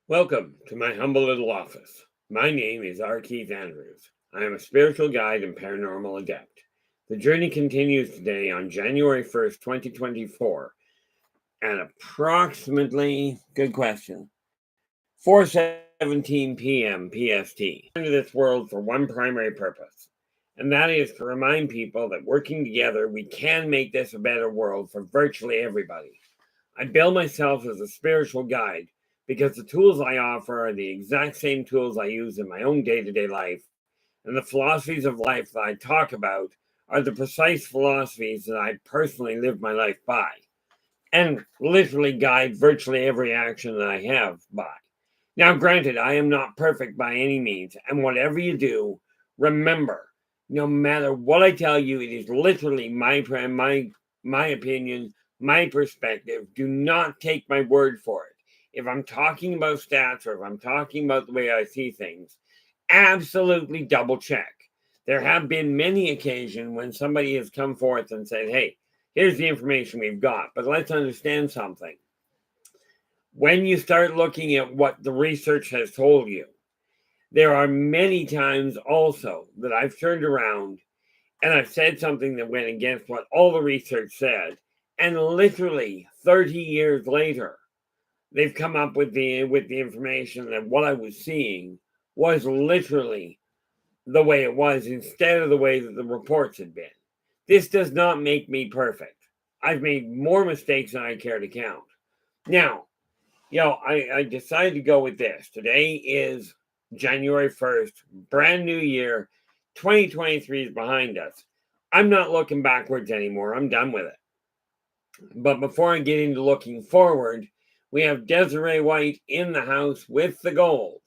Welcome to my humble little office. My name is R. Keith Andrews. I am a spiritual guide and paranormal adept. The journey continues today on January 1st, 2024 at approximately, good question, 4:17 p.m. PST. Into this world for one primary purpose, and that is to remind people that working together, we can make this a better world for virtually everybody. I bill myself as a spiritual guide because the tools I offer are the exact same tools I use in my own day-to-day life, and the philosophies of life that I talk about are the precise philosophies that I personally live my life by, and literally guide virtually every action that I have by. Now, granted, I am not perfect by any means, and whatever you do, remember, no matter what I tell you, it is literally my opinion, my perspective. Do not take my word for it. If I'm talking about stats or if I'm talking about the way I see things, absolutely double check. There have been many occasions when somebody has come forth and said, hey, here's the information we've got, but let's understand something. When you start looking at what the research has told you, there are many times also that I've turned around and I've said something that went against what all the research said, and literally 30 years later, they've come up with the information that what I was seeing was literally the way it was instead of the way that the reports had been. This does not make me perfect. I've made more mistakes than I care to count. Now, I decided to go with this. Today is January 1st, brand new year. 2023 is behind us. I'm not looking backwards anymore. I'm done with it. But before I get into looking forward, we have Desiree White in the house with the gold.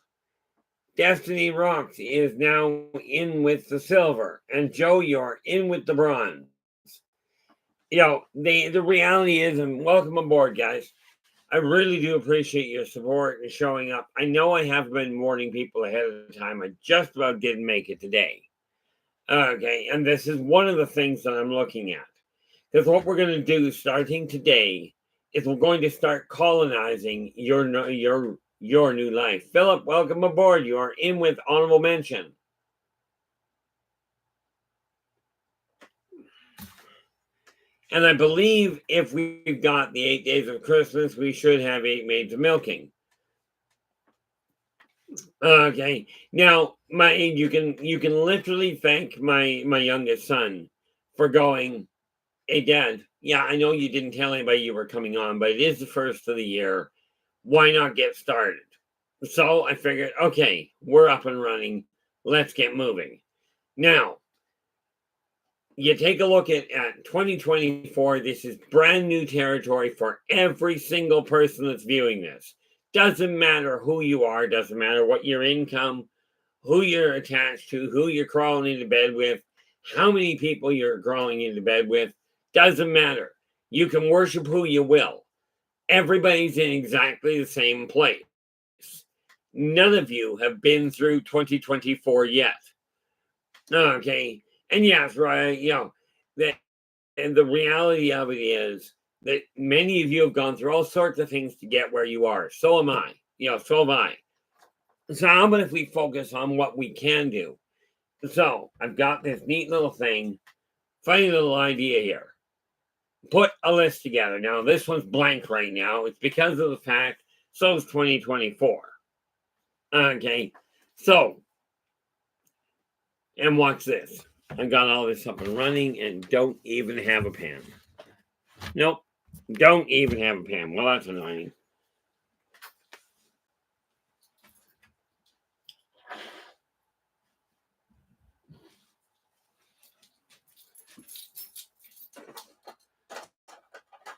Destiny Rocks is now in with the silver. And Joe, you're in with the bronze. The reality is, and welcome aboard, guys. I really do appreciate your support and showing up. I know I have been warning people ahead of time. I just about didn't make it today. Okay, and this is one of the things that I'm looking at. Because what we're going to do starting today is we're going to start colonizing your new life. Philip, welcome aboard. You are in with honorable mention. And I believe if we've got the 8 days of Christmas, we should have 8 maids of milking. Okay. Now, you can literally thank my youngest son for going, hey, Dad, yeah, I know you didn't tell anybody you were coming on, but it is the first of the year. Why not get started? So I figured, okay, we're up and running. Let's get moving. Now, you take a look at 2024. This is brand new territory for every single person that's viewing this. Doesn't matter who you are, doesn't matter what your income, who you're attached to, who you're crawling into bed with, how many people you're crawling into bed with, doesn't matter. You can worship who you will. Everybody's in exactly the same place. None of you have been through 2024 yet. Okay. And yes, right, and the reality of it is that many of you have gone through all sorts of things to get where you are. So am I. So have I. So how about if we focus on what we can do? So I've got this neat little thing, funny little idea here. Put a list together. Now, this one's blank right now. It's because of the fact so is 2024. Okay. So, and watch this. I got all this up and running and don't even have a pen. Nope. Don't even have a pen. Well, that's annoying.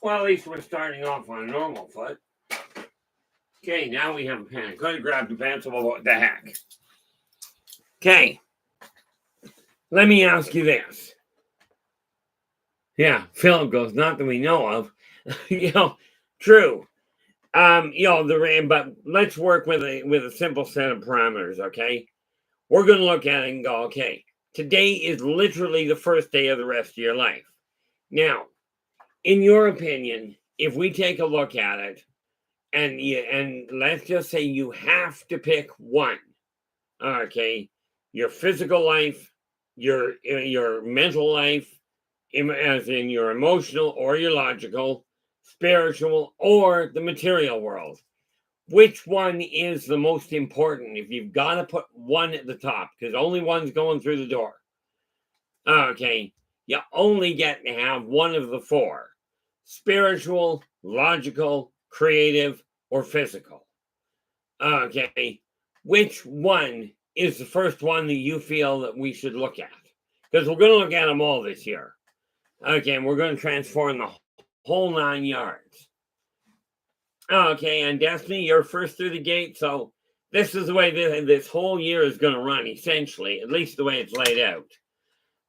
Well, at least we're starting off on a normal foot. Okay, now we have a pen. I could have grabbed a pencil, but what the heck? Okay. Let me ask you this. Yeah, Philip goes, not that we know of. True. But let's work with a simple set of parameters, okay? We're going to look at it and go, okay, today is literally the first day of the rest of your life. Now, in your opinion, if we take a look at it and let's just say you have to pick one. Okay, your physical life, your mental life, as in your emotional or your logical, spiritual, or the material world. Which one is the most important if you've got to put one at the top? Because only one's going through the door. Okay, you only get to have one of the four: spiritual, logical, creative, or physical. Okay, which one is the first one that you feel that we should look at? Because we're going to look at them all this year. Okay, and we're going to transform the whole 9 yards. Okay, and Destiny, you're first through the gate, so this is the way this whole year is going to run, essentially, at least the way it's laid out.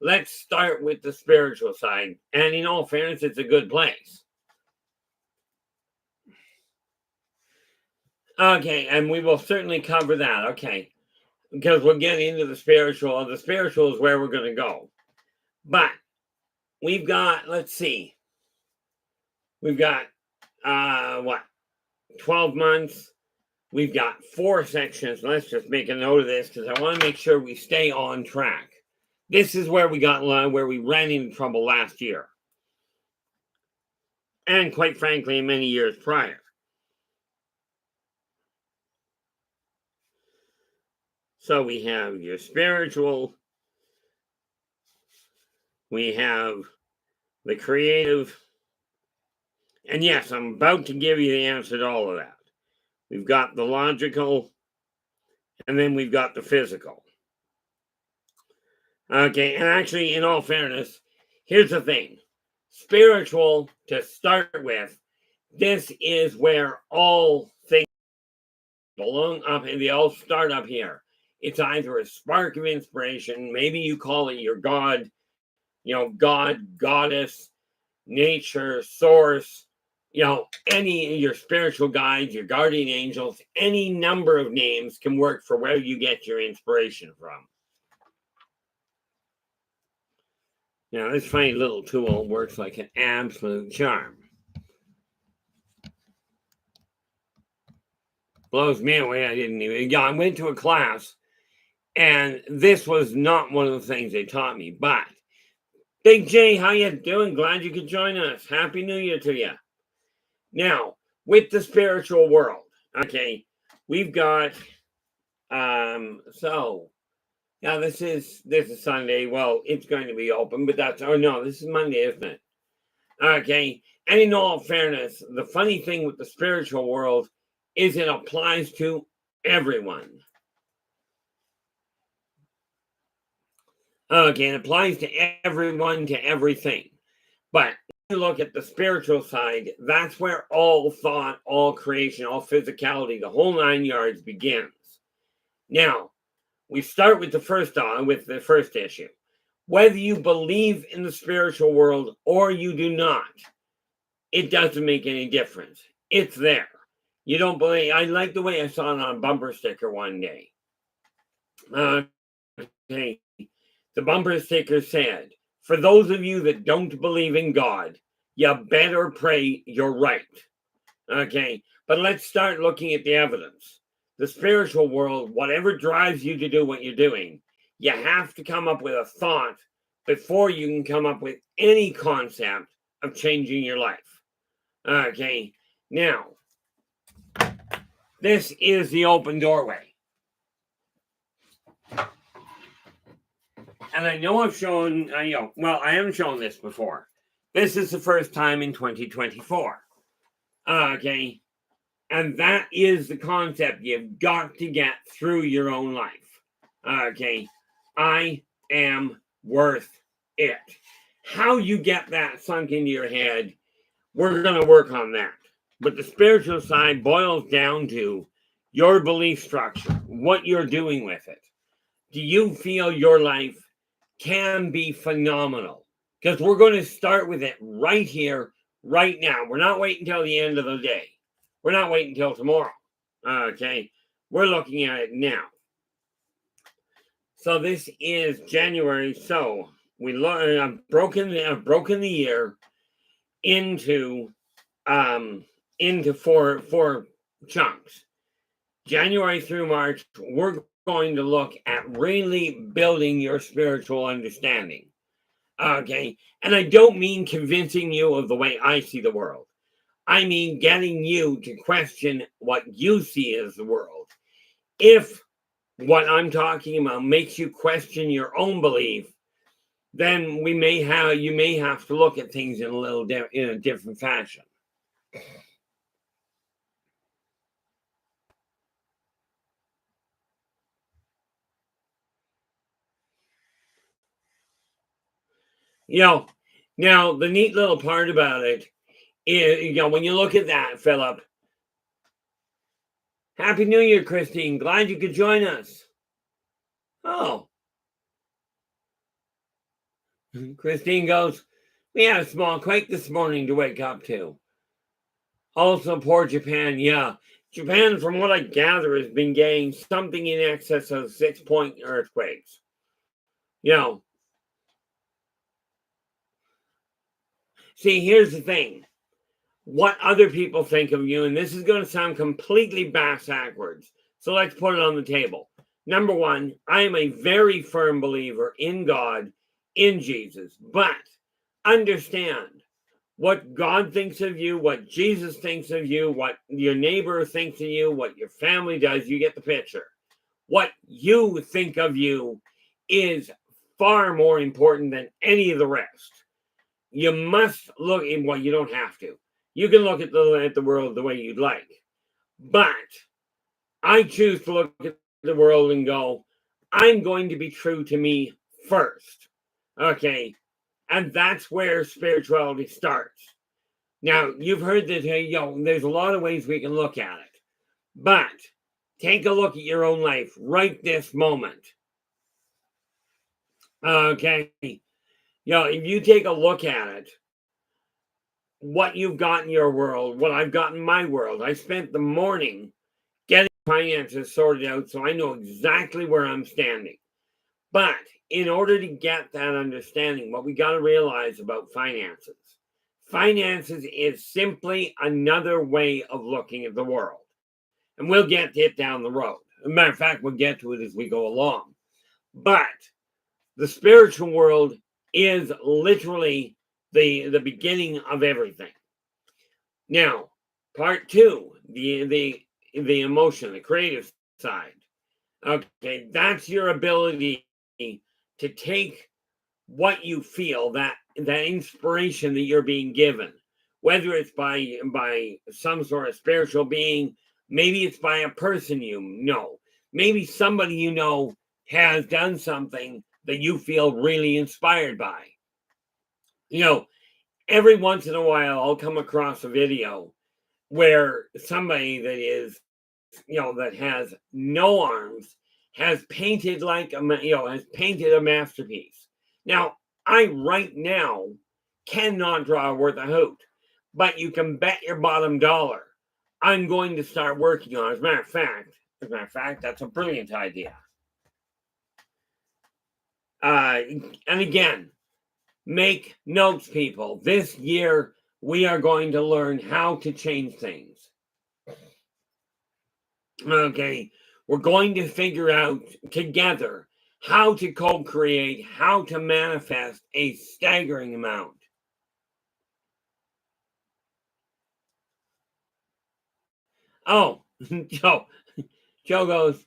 Let's start with the spiritual side, and in all fairness, it's a good place. Okay, and we will certainly cover that, okay, because we'll get into the spiritual. The spiritual is where we're going to go. But we've got, let's see, we've got, 12 months. We've got 4 sections. Let's just make a note of this because I want to make sure we stay on track. This is where we ran into trouble last year. And quite frankly, many years prior. So we have your spiritual, we have the creative, and yes, I'm about to give you the answer to all of that. We've got the logical, and then we've got the physical. Okay, and actually, in all fairness, here's the thing. Spiritual, to start with, this is where all things belong up, and they all start up here. It's either a spark of inspiration, maybe you call it your God, God, goddess, nature, source, any of your spiritual guides, your guardian angels, any number of names can work for where you get your inspiration from. Now, this funny little tool works like an absolute charm. Blows me away. I went to a class, and this was not one of the things they taught me. But, Big J, how you doing? Glad you could join us. Happy New Year to you. Now, with the spiritual world, okay, we've got, this is Sunday. Well, it's going to be open, but this is Monday, isn't it? Okay, and in all fairness, the funny thing with the spiritual world is it applies to everyone. Okay, it applies to everyone, to everything. But when you look at the spiritual side, that's where all thought, all creation, all physicality, the whole 9 yards begins. Now, we start with the first issue. Whether you believe in the spiritual world or you do not, it doesn't make any difference. It's there. You don't believe. I like the way I saw it on a bumper sticker one day. Okay. The bumper sticker said, "For those of you that don't believe in God, you better pray you're right." Okay. But let's start looking at the evidence. The spiritual world, whatever drives you to do what you're doing, you have to come up with a thought before you can come up with any concept of changing your life. Okay, now, this is the open doorway. And I know I've shown, I haven't shown this before. This is the first time in 2024. Okay, and that is the concept you've got to get through your own life. Okay, I am worth it. How you get that sunk into your head, we're going to work on that. But the spiritual side boils down to your belief structure, what you're doing with it. Do you feel your life can be phenomenal? Because we're going to start with it right here, right now. We're not waiting until the end of the day. We're not waiting until tomorrow. Okay, we're looking at it now. So this is January. So I've broken the year into four chunks. January through March, we're going to look at really building your spiritual understanding. Okay. And I don't mean convincing you of the way I see the world. I mean getting you to question what you see as the world. If what I'm talking about makes you question your own belief, then you may have to look at things in a different fashion. Now the neat little part about it is, when you look at that, Philip. Happy New Year, Christine. Glad you could join us. Oh. Christine goes, we had a small quake this morning to wake up to. Also, poor Japan. Yeah. Japan, from what I gather, has been getting something in excess of 6-point earthquakes. See, here's the thing. What other people think of you, and this is going to sound completely backwards. So let's put it on the table. Number one, I am a very firm believer in God, in Jesus, but understand what God thinks of you, what Jesus thinks of you, what your neighbor thinks of you, what your family does. You get the picture. What you think of you is far more important than any of the rest. You must look in what you don't have to. You can look at the world the way you'd like. But I choose to look at the world and go, I'm going to be true to me first. Okay. And that's where spirituality starts. Now, you've heard that, there's a lot of ways we can look at it. But take a look at your own life right this moment. Okay. If you take a look at it, what you've got in your world, what I've got in my world, I spent the morning getting finances sorted out so I know exactly where I'm standing. But in order to get that understanding, what we got to realize about finances is simply another way of looking at the world. And we'll get to it down the road. As a matter of fact, we'll get to it as we go along. But the spiritual world is literally the beginning of everything. Now, part two, the emotion, the creative side. Okay, that's your ability to take what you feel, that inspiration that you're being given, whether it's by some sort of spiritual being, maybe it's by a person you know, maybe somebody you know has done something that you feel really inspired by. Every once in a while I'll come across a video where somebody that has no arms has painted has painted a masterpiece. Now, I right now cannot draw worth a hoot, but you can bet your bottom dollar I'm going to start working on it. As a matter of fact, that's a brilliant idea. And again, make notes, people. This year, we are going to learn how to change things. Okay, we're going to figure out together how to co-create, how to manifest a staggering amount. Oh, Joe goes,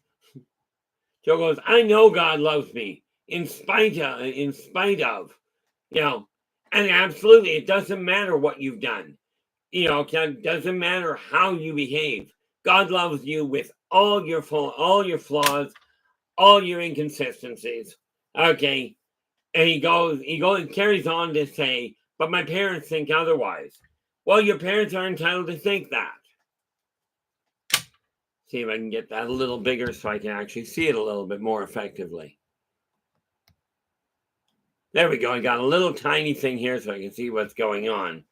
I know God loves me in spite of, and absolutely, it doesn't matter what you've done. It doesn't matter how you behave. God loves you with all your flaws, all your inconsistencies. Okay. And he carries on to say, but my parents think otherwise. Well, your parents are entitled to think that. See if I can get that a little bigger so I can actually see it a little bit more effectively. There we go. I got a little tiny thing here so I can see what's going on.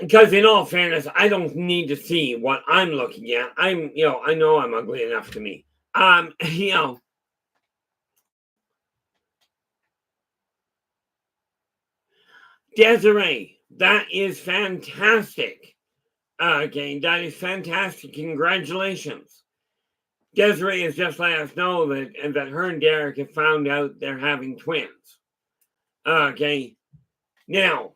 Because in all fairness, I don't need to see what I'm looking at. I know I'm ugly enough to me. Desiree, that is fantastic. Okay, that is fantastic. Congratulations. Desiree has just let us know that her and Derek have found out they're having twins. Okay, now,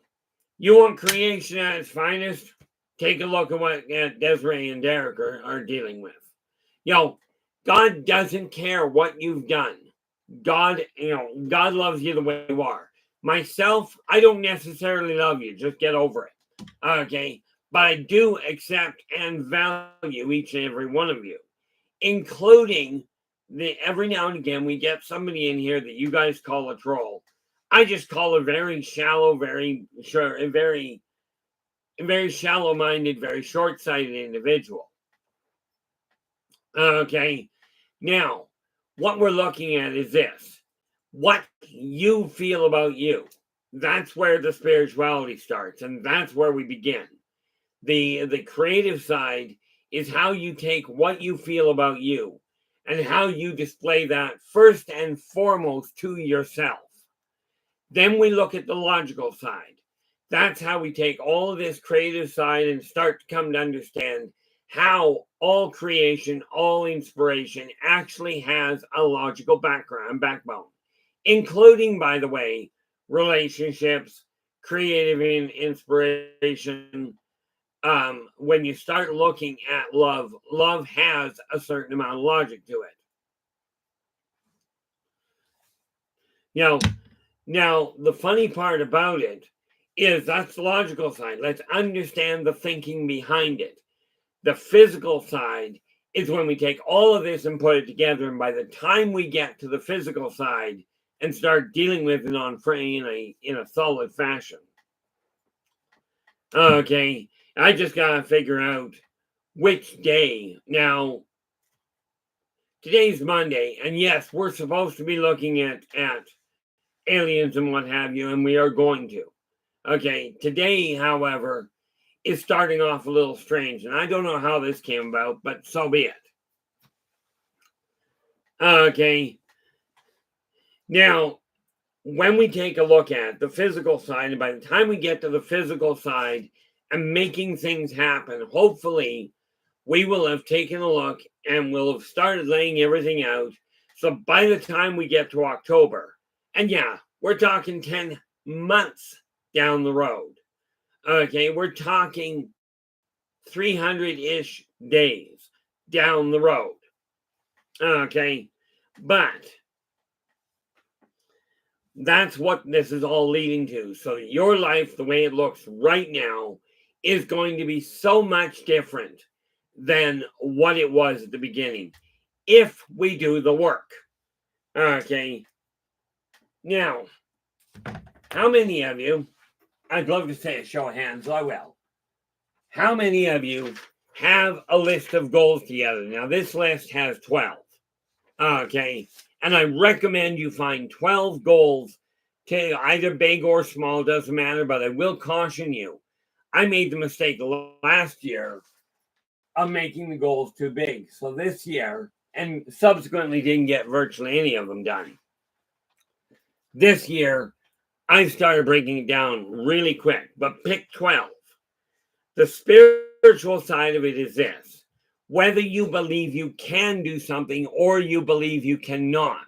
you want creation at its finest? Take a look at what Desiree and Derek are dealing with. God doesn't care what you've done. God loves you the way you are. Myself, I don't necessarily love you. Just get over it. Okay? But I do accept and value each and every one of you, including every now and again we get somebody in here that you guys call a troll. I just call a very shallow, very shallow-minded, very short-sighted individual. Okay, now what we're looking at is this: what you feel about you. That's where the spirituality starts, and that's where we begin. The creative side is how you take what you feel about you and how you display that first and foremost to yourself. Then we look at the logical side. That's how we take all of this creative side and start to come to understand how all creation, all inspiration actually has a logical backbone, including, by the way, relationships, creative inspiration. When you start looking at love, love has a certain amount of logic to it. Now, the funny part about it is that's the logical side. Let's understand the thinking behind it. The physical side is when we take all of this and put it together, and by the time we get to the physical side and start dealing with it in a solid fashion. Okay, I just gotta figure out which day. Now, today's Monday, and yes, we're supposed to be looking at aliens and what have you, and we are going to. Okay, today, however, is starting off a little strange, and I don't know how this came about, but so be it. Okay, now, when we take a look at the physical side, and by the time we get to the physical side and making things happen, hopefully we will have taken a look and we'll have started laying everything out. So by the time we get to October, and yeah, we're talking 10 months down the road. Okay, we're talking 300-ish days down the road. Okay, but that's what this is all leading to. So your life, the way it looks right now, is going to be so much different than what it was at the beginning if we do the work. Okay. Now, how many of you, I'd love to say a show of hands, I will. How many of you have a list of goals together? Now, this list has 12. Okay. And I recommend you find 12 goals, to either big or small, doesn't matter, but I will caution you. I made the mistake last year of making the goals too big. So this year, and subsequently didn't get virtually any of them done. This year, I've started breaking it down really quick, but pick 12. The spiritual side of it is this: whether you believe you can do something or you believe you cannot,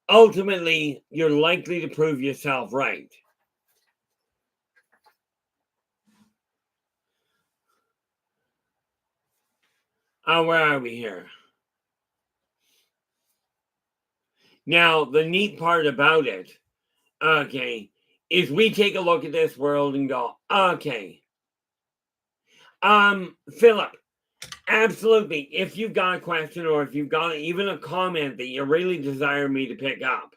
ultimately, you're likely to prove yourself right. Where are we here? Now, the neat part about it, okay, is we take a look at this world and go, okay, Philip, absolutely. If you've got a question or if you've got even a comment that you really desire me to pick up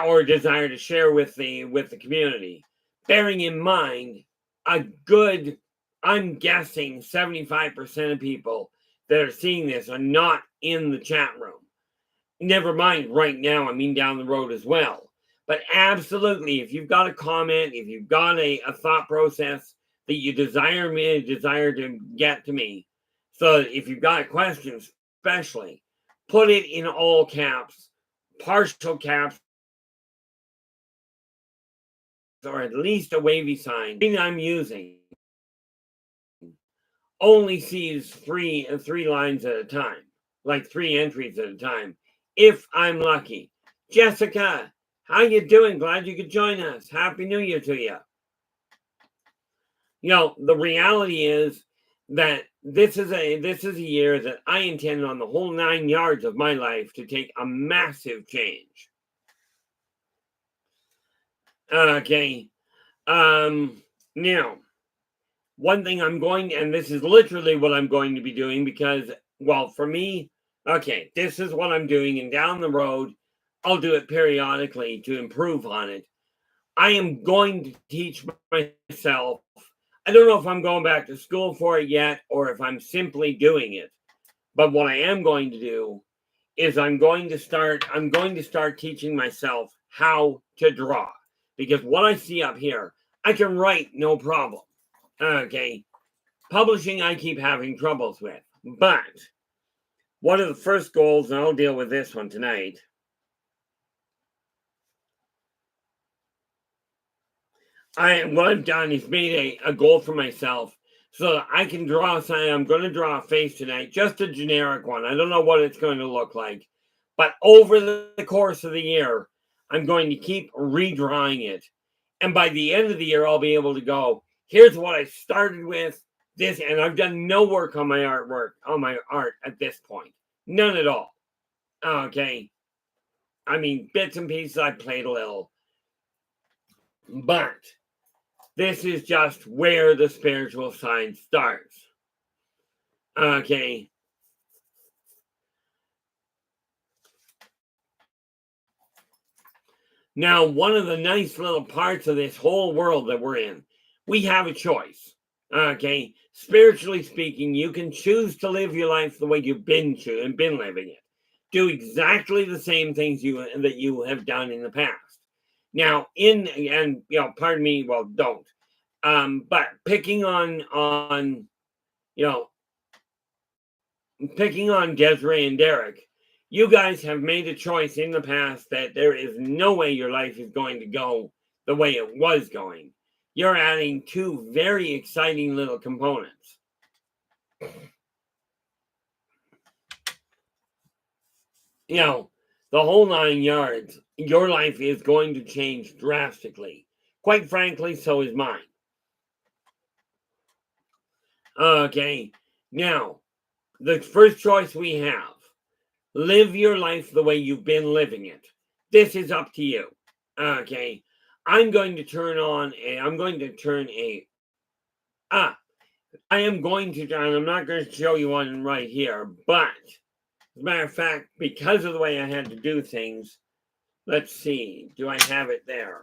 or desire to share with the community, bearing in mind a good, I'm guessing 75% of people that are seeing this are not in the chat room. Never mind right now, I mean down the road as well. But absolutely, if you've got a comment, if you've got a thought process that you desire to get to me, so if you've got a question especially, put it in all caps, partial caps, or at least a wavy sign. The thing I'm using only sees three lines at a time, like 3 entries at a time, if I'm lucky. Jessica, how you doing? Glad you could join us. Happy New Year to you. You know, the reality is that this is a year that I intend on the whole 9 yards of my life to take a massive change. Okay. Now, one thing I'm going, and this is literally what I'm going to be doing because, well, for me, okay, this is what I'm doing, and down the road, I'll do it periodically to improve on it. I am going to teach myself. I don't know if I'm going back to school for it yet or if I'm simply doing it. But what I am going to do is I'm going to start teaching myself how to draw. Because what I see up here, I can write no problem. Okay. Publishing, I keep having troubles with. But one of the first goals, and I'll deal with this one tonight. What I've done is made a goal for myself so that I can draw something. I'm going to draw a face tonight, just a generic one. I don't know what it's going to look like. But over the course of the year, I'm going to keep redrawing it. And by the end of the year, I'll be able to go, here's what I started with, this, and I've done no work on my artwork, on my art at this point. None at all. Okay. I mean, bits and pieces, I played a little. But this is just where the spiritual side starts. Okay. Now, one of the nice little parts of this whole world that we're in, we have a choice. Okay. Spiritually speaking, you can choose to live your life the way you've been living it. Do exactly the same things that you have done in the past. Now, pardon me, well, don't. But picking on Desiree and Derek, you guys have made a choice in the past that there is no way your life is going to go the way it was going. You're adding 2 very exciting little components. You know, the whole 9 yards, your life is going to change drastically. Quite frankly, so is mine. Okay, now, the first choice we have, live your life the way you've been living it. This is up to you. Okay, I am going to turn, and I'm not going to show you one right here, but as a matter of fact, because of the way I had to do things, let's see, do I have it there?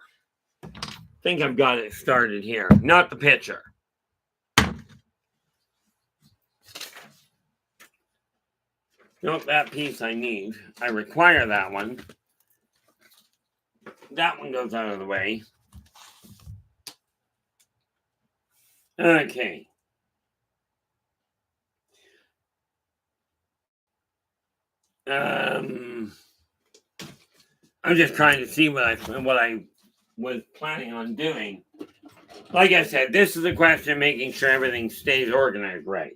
I think I've got it started here, not the picture. Nope, that piece I need. I require that one. That one goes out of the way. Okay. I'm just trying to see what I was planning on doing. Like I said, this is a question of making sure everything stays organized right.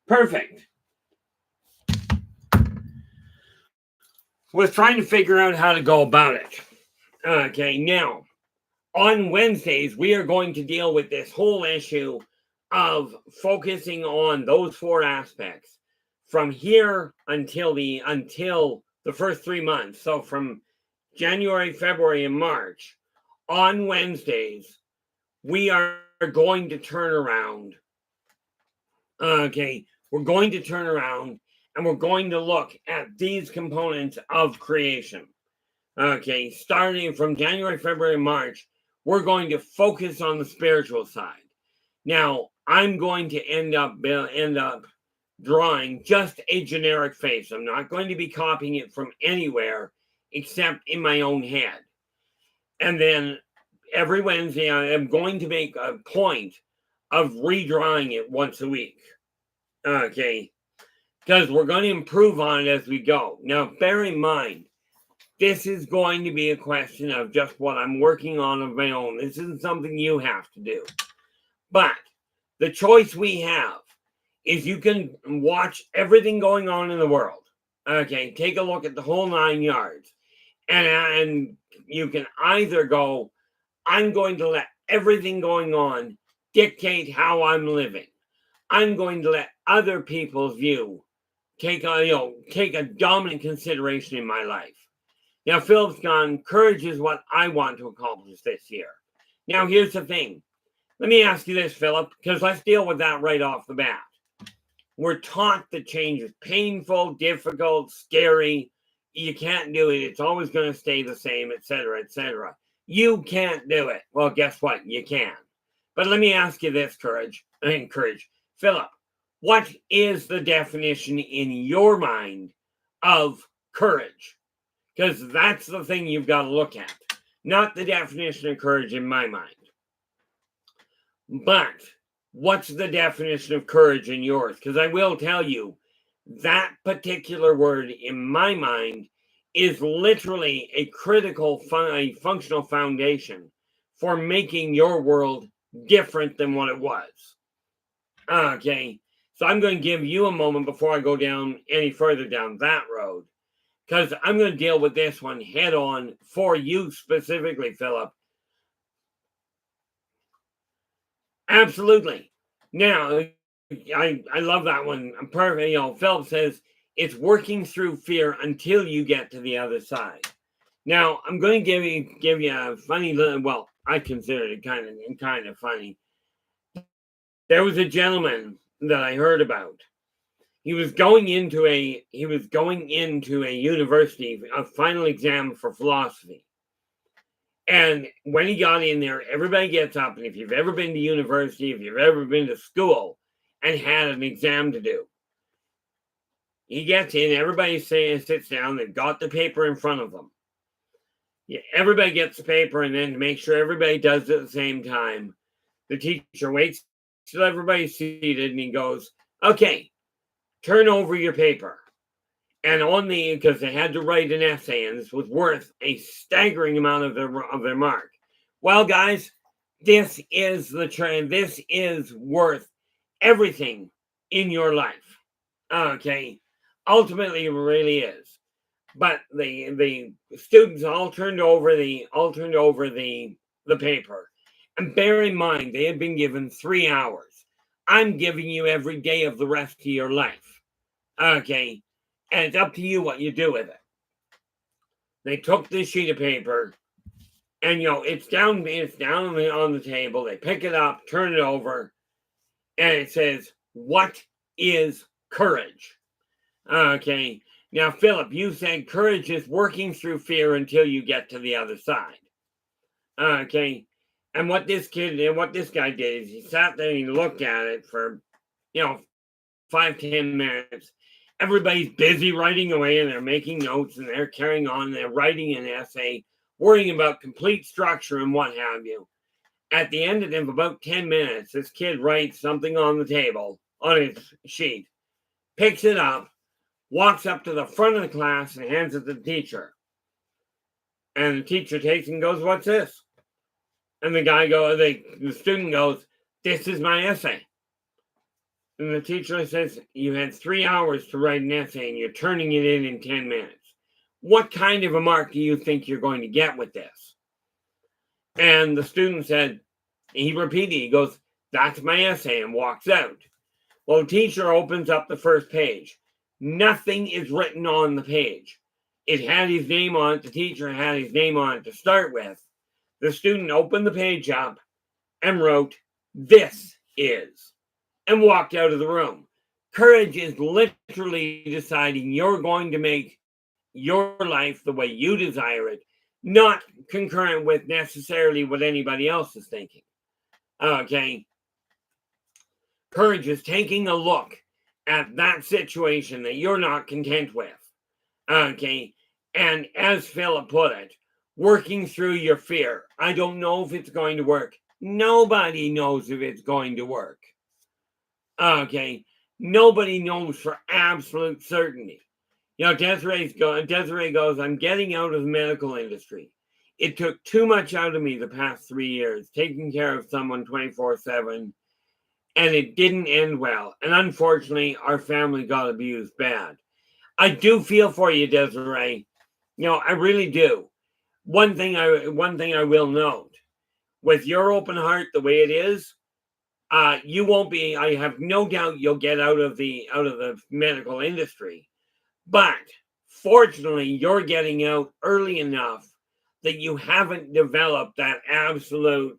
Perfect. Was trying to figure out how to go about it. Okay, now, on Wednesdays, we are going to deal with this whole issue of focusing on those 4 aspects from here until the first 3 months. So from January, February, and March, on Wednesdays, we are going to turn around. Okay, we're going to turn around and we're going to look at these components of creation. Okay, starting from January, February, March, we're going to focus on the spiritual side. Now, I'm going to end up drawing just a generic face. I'm not going to be copying it from anywhere except in my own head. And then every Wednesday, I am going to make a point of redrawing it once a week. Okay, because we're going to improve on it as we go. Now, bear in mind, this is going to be a question of just what I'm working on of my own. This isn't something you have to do. But the choice we have is you can watch everything going on in the world. Okay, take a look at the whole 9 yards. And you can either go, I'm going to let everything going on dictate how I'm living. I'm going to let other people's view take a dominant consideration in my life. Now, Philip's gone, courage is what I want to accomplish this year. Now, here's the thing. Let me ask you this, Philip, because let's deal with that right off the bat. We're taught that change is painful, difficult, scary. You can't do it. It's always going to stay the same, etc., etc. You can't do it. Well, guess what? You can. But let me ask you this, courage. Philip, what is the definition in your mind of courage? Because that's the thing you've got to look at. Not the definition of courage in my mind. But what's the definition of courage in yours? Because I will tell you, that particular word in my mind is literally a critical, functional foundation for making your world different than what it was. Okay, so I'm going to give you a moment before I go down any further down that road, because I'm going to deal with this one head on for you specifically, Philip. Absolutely. Now, I love that one. Perfect. Philip says it's working through fear until you get to the other side. Now, I'm going to give you a funny little. Well, I consider it kind of funny. There was a gentleman that I heard about. He was going into a university, a final exam for philosophy. And when he got in there, everybody gets up, and if you've ever been to university, if you've ever been to school and had an exam to do, he gets in, everybody sits down, they've got the paper in front of them. Yeah, everybody gets the paper, and then to make sure everybody does it at the same time, the teacher waits till everybody's seated, and he goes, okay, turn over your paper. And because they had to write an essay, and this was worth a staggering amount of their mark. Well, guys, this is the trend. This is worth everything in your life. Okay, ultimately, it really is. But the students all turned over the paper, and bear in mind they had been given 3 hours. I'm giving you every day of the rest of your life. Okay. And it's up to you what you do with it. They took this sheet of paper, and it's down on the table. They pick it up, turn it over, and it says, "What is courage?" Okay. Now, Philip, you said courage is working through fear until you get to the other side. Okay. And what this guy did is he sat there and he looked at it for, 5-10 minutes. Everybody's busy writing away, and they're making notes, and they're carrying on, and they're writing an essay, worrying about complete structure and what have you. At the end of about 10 minutes, this kid writes something on the table, on his sheet, picks it up, walks up to the front of the class, and hands it to the teacher. And the teacher takes it and goes, "What's this?" And the student goes, "This is my essay." And the teacher says, "You had 3 hours to write an essay, and you're turning it in 10 minutes. What kind of a mark do you think you're going to get with this?" And the student said, he repeated, he goes, "That's my essay," and walks out. Well, the teacher opens up the first page. Nothing is written on the page. It had his name on it. The teacher had his name on it to start with. The student opened the page up and wrote, "This is," and walked out of the room. Courage is literally deciding you're going to make your life the way you desire it, not concurrent with necessarily what anybody else is thinking. Okay. Courage is taking a look at that situation that you're not content with. Okay. And as Philip put it, working through your fear. I don't know if it's going to work. Nobody knows if it's going to work. Okay. Nobody knows for absolute certainty. Desiree goes, "I'm getting out of the medical industry. It took too much out of me the past 3 years, taking care of someone 24/7 and it didn't end well. And unfortunately, our family got abused bad. I do feel for you, Desiree. I really do. One thing I will note, with your open heart the way it is, you won't be. I have no doubt you'll get out of the medical industry. But fortunately, you're getting out early enough that you haven't developed that absolute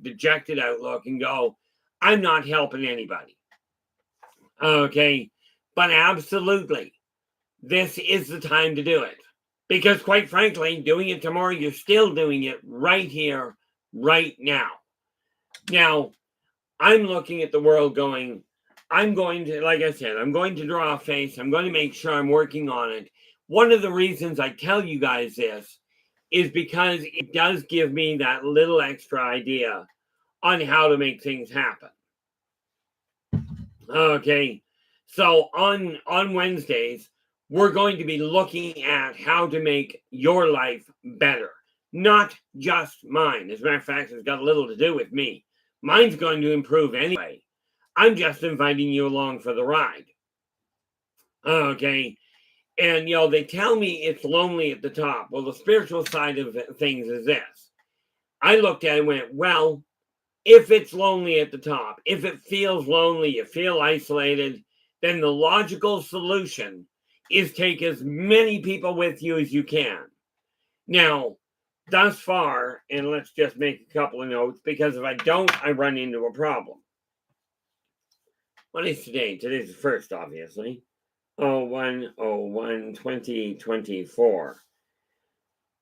dejected outlook and go, I'm not helping anybody. Okay. But absolutely, this is the time to do it. Because quite frankly, doing it tomorrow, you're still doing it right here, right now. Now, I'm looking at the world going, I'm going to, like I said, I'm going to draw a face. I'm going to make sure I'm working on it. One of the reasons I tell you guys this is because it does give me that little extra idea on how to make things happen. Okay. So on Wednesdays, we're going to be looking at how to make your life better, not just mine. As a matter of fact, it's got a little to do with me. Mine's going to improve anyway. I'm just inviting you along for the ride. Okay. And, they tell me it's lonely at the top. Well, the spiritual side of things is this. I looked at it and went, well, if it's lonely at the top, if it feels lonely, you feel isolated, then the logical solution is take as many people with you as you can. Now, thus far, and let's just make a couple of notes, because if I don't, I run into a problem. What is today? Today's the 1st, obviously. 01/01/2024.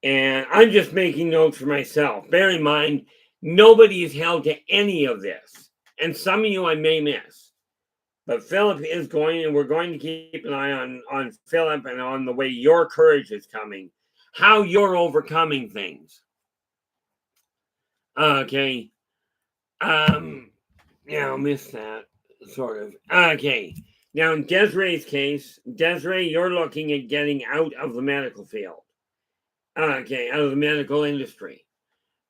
And I'm just making notes for myself. Bear in mind, nobody is held to any of this. And some of you I may miss. But Philip is going, and we're going to keep an eye on Philip and on the way your courage is coming, how you're overcoming things. Okay. I'll miss that, sort of. Okay. Now, in Desiree's case, Desiree, you're looking at getting out of the medical field. Okay, out of the medical industry.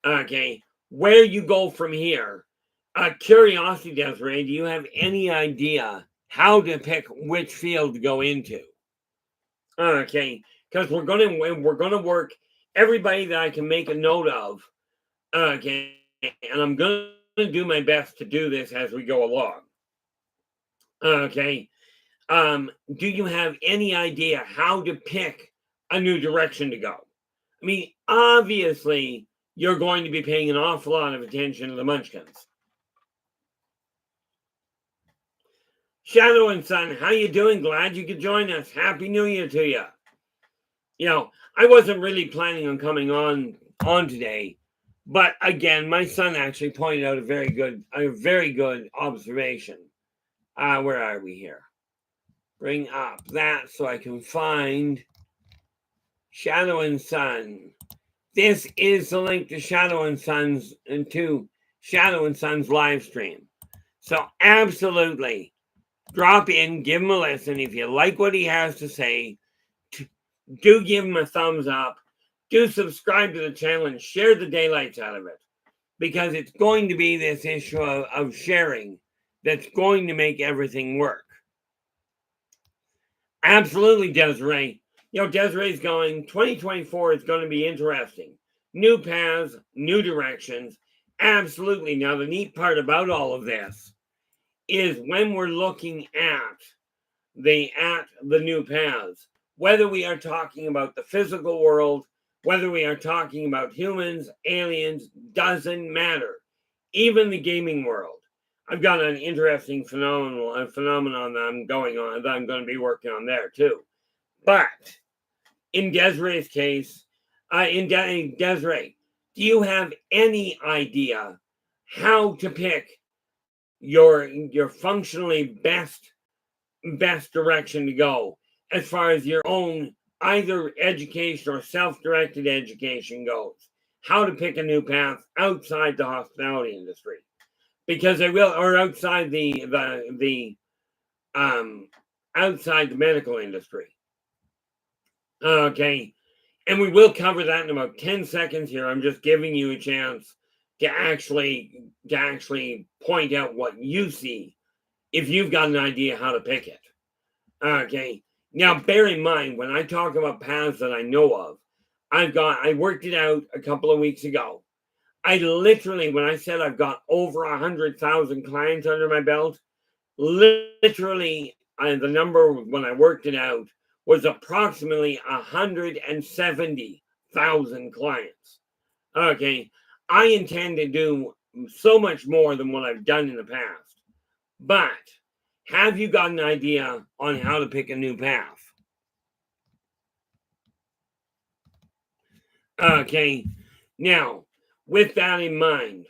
Okay, where you go from here. Curiosity, Desiree, do you have any idea how to pick which field to go into? Okay, because we're gonna work everybody that I can make a note of. Okay, and I'm gonna do my best to do this as we go along. Okay, do you have any idea how to pick a new direction to go? I mean, obviously, you're going to be paying an awful lot of attention to the Munchkins. Shadow and Son, how you doing? Glad you could join us. Happy New Year to you. I wasn't really planning on coming on today, but again, my son actually pointed out a very good observation. Where are we here? Bring up that so I can find Shadow and Son. This is the link to Shadow and Son's live stream. So absolutely, drop in, give him a listen. If you like what he has to say, do give him a thumbs up. Do subscribe to the channel and share the daylights out of it, because it's going to be this issue of sharing that's going to make everything work. Absolutely, Desiree. Desiree's going, 2024 is going to be interesting. New paths, new directions. Absolutely. Now, the neat part about all of this is when we're looking at the new paths, whether we are talking about the physical world, whether we are talking about humans, aliens, doesn't matter. Even the gaming world. I've got an interesting phenomenon that I'm going to be working on there too. But in Desiree's case, Desiree, do you have any idea how to pick your functionally best direction to go as far as your own either education or self-directed education goes? How to pick a new path outside the hospitality industry? Because or outside the outside the medical industry. Okay, and we will cover that in about 10 seconds here. I'm just giving you a chance to actually point out what you see if you've got an idea how to pick it. Okay. Now bear in mind, when I talk about paths that I know of, I worked it out a couple of weeks ago. I literally, when I said I've got over 100,000 clients under my belt, literally, the number when I worked it out was approximately 170,000 clients. Okay, I intend to do so much more than what I've done in the past. But have you got an idea on how to pick a new path? Okay, now with that in mind,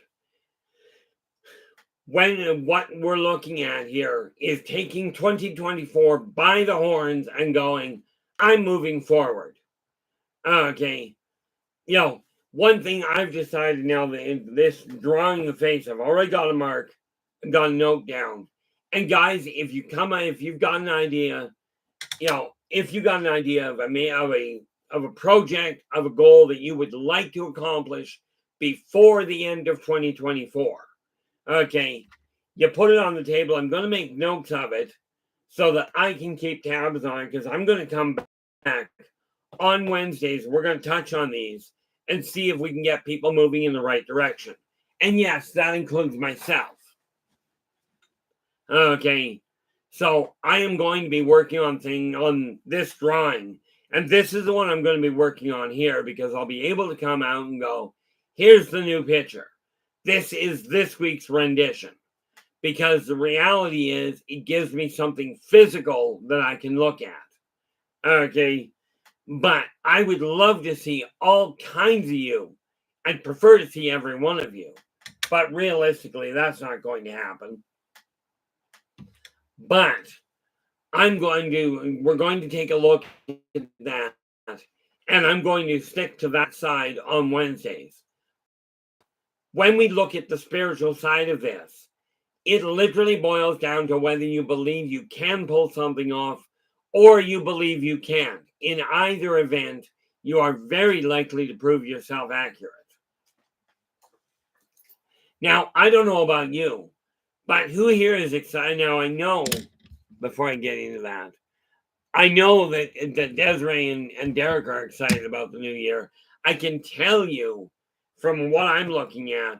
what we're looking at here is taking 2024 by the horns and going, I'm moving forward. Okay. One thing I've decided now that in this drawing the face, I've already got a mark, got a note down. And guys, if you've got an idea, if you got an idea of a project, of a goal that you would like to accomplish before the end of 2024. Okay, you put it on the table. I'm going to make notes of it so that I can keep tabs on it, because I'm going to come back on Wednesdays. We're going to touch on these and see if we can get people moving in the right direction. And yes, that includes myself. Okay, so I am going to be working on this drawing. And this is the one I'm going to be working on here, because I'll be able to come out and go, here's the new picture. This is this week's rendition. Because the reality is, it gives me something physical that I can look at. Okay, but I would love to see all kinds of you. I'd prefer to see every one of you. But realistically, that's not going to happen. But we're going to take a look at that. And I'm going to stick to that side on Wednesdays. When we look at the spiritual side of this, it literally boils down to whether you believe you can pull something off or you believe you can't. In either event, you are very likely to prove yourself accurate. Now, I don't know about you, but who here is excited? Now, I know, before I get into that, I know that Desiree and Derek are excited about the new year. I can tell you from what I'm looking at,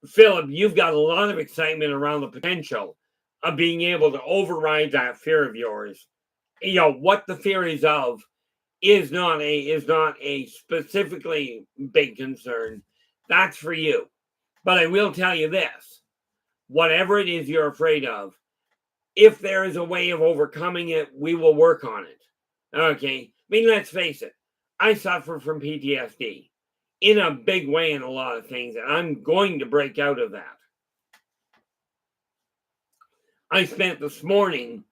Philip, you've got a lot of excitement around the potential of being able to override that fear of yours. What the fear is of is not a specifically big concern. That's for you. But I will tell you this. Whatever it is you're afraid of, if there is a way of overcoming it, we will work on it. Okay? I mean, let's face it. I suffer from PTSD in a big way in a lot of things, and I'm going to break out of that. I spent this morning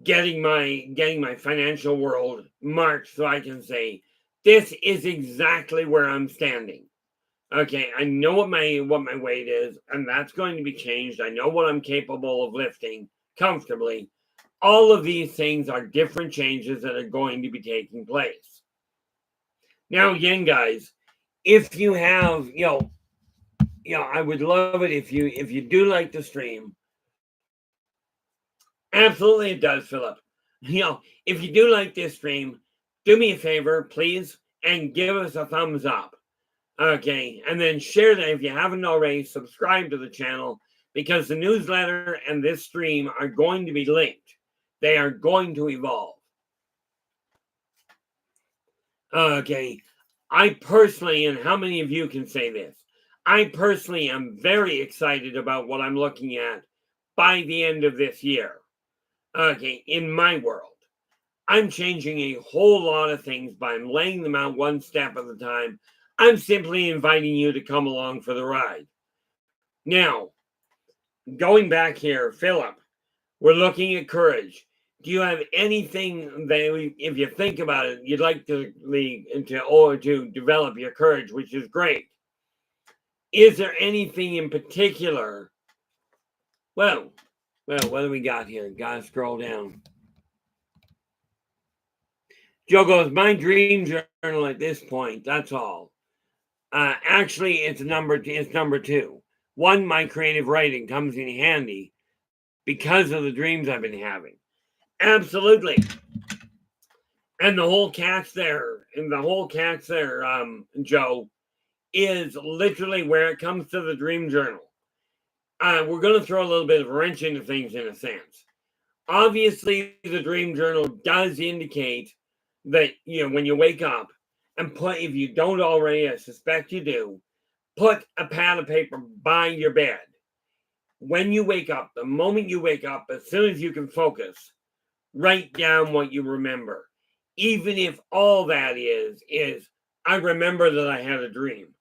getting my financial world marked so I can say, this is exactly where I'm standing. Okay, I know what my weight is, and that's going to be changed. I know what I'm capable of lifting comfortably. All of these things are different changes that are going to be taking place. Now, again, guys, if you have, I would love it if you do like the stream. Absolutely, it does, Philip. If you do like this stream, do me a favor, please, and give us a thumbs up. Okay, and then share that if you haven't already. Subscribe to the channel, because the newsletter and this stream are going to be linked. They are going to evolve. Okay, I personally, and how many of you can say this? I personally am very excited about what I'm looking at by the end of this year. Okay, in my world, I'm changing a whole lot of things, but I'm laying them out one step at a time. I'm simply inviting you to come along for the ride. Now, going back here, Philip, we're looking at courage. Do you have anything that, if you think about it, you'd like to develop your courage, which is great? Is there anything in particular? Well, what do we got here? Gotta scroll down. Joe goes, my dream journal at this point, that's all. Actually, it's number 2. One, my creative writing comes in handy because of the dreams I've been having. Absolutely. And the whole catch there, Joe, is literally where it comes to the dream journal. We're going to throw a little bit of a wrench into things in a sense. Obviously, the dream journal does indicate that, when you wake up and if you don't already, I suspect you do, put a pad of paper by your bed. When you wake up, the moment you wake up, as soon as you can focus, write down what you remember. Even if all that is I remember that I had a dream.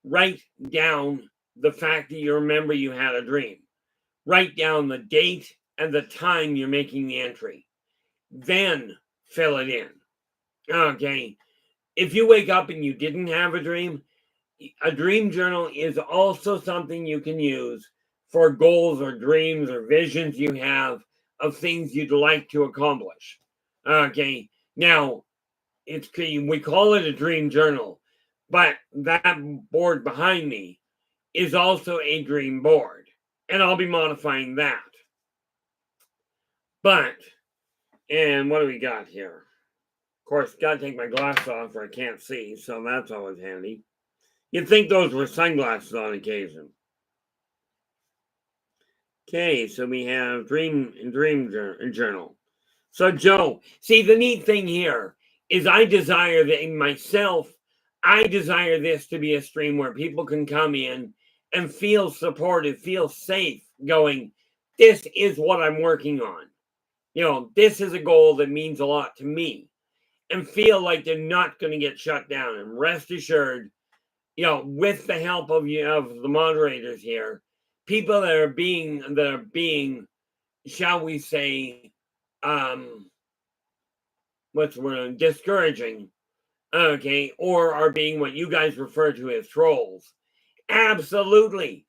Write down the fact that you remember you had a dream. Write down the date and the time you're making the entry. Then fill it in. Okay. If you wake up and you didn't have a dream journal is also something you can use for goals or dreams or visions you have of things you'd like to accomplish. Okay. Now, we call it a dream journal, but that board behind me is also a dream board, and I'll be modifying that. But, and what do we got here? Of course, gotta take my glasses off or I can't see, so that's always handy. You'd think those were sunglasses on occasion. Okay, so we have dream journal. So, Joe, see, the neat thing here is I desire this to be a stream where people can come in and feel supported, feel safe, going, this is what I'm working on. This is a goal that means a lot to me, and feel like they're not going to get shut down. And rest assured, with the help of the moderators here, people that are being, shall we say, what's the word, discouraging, okay, or are being what you guys refer to as trolls. Absolutely.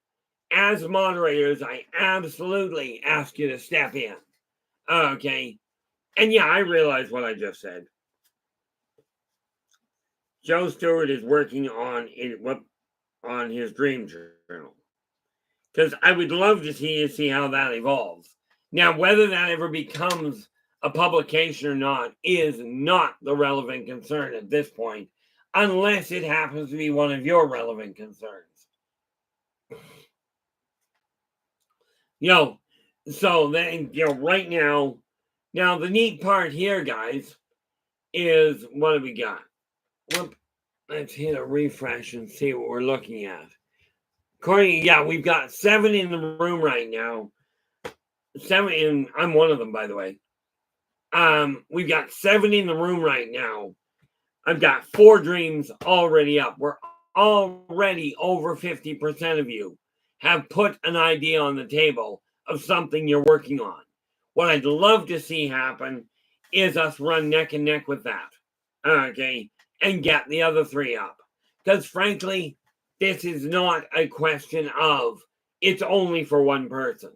As moderators, I absolutely ask you to step in. Okay. And yeah, I realize what I just said. Joe Stewart is working on his dream journal, because I would love to see how that evolves. Now, whether that ever becomes a publication or not is not the relevant concern at this point, unless it happens to be one of your relevant concerns. So then, right now the neat part here, guys, is what do we got? Let's hit a refresh and see what we're looking at. We've got 7 in the room right now. 7, and I'm one of them, by the way. We've got 7 in the room right now. I've got 4 dreams already up. We're already over 50% of you have put an idea on the table of something you're working on. What I'd love to see happen is us run neck and neck with that. Okay. And get the other 3 up. Because frankly, this is not a question of it's only for one person.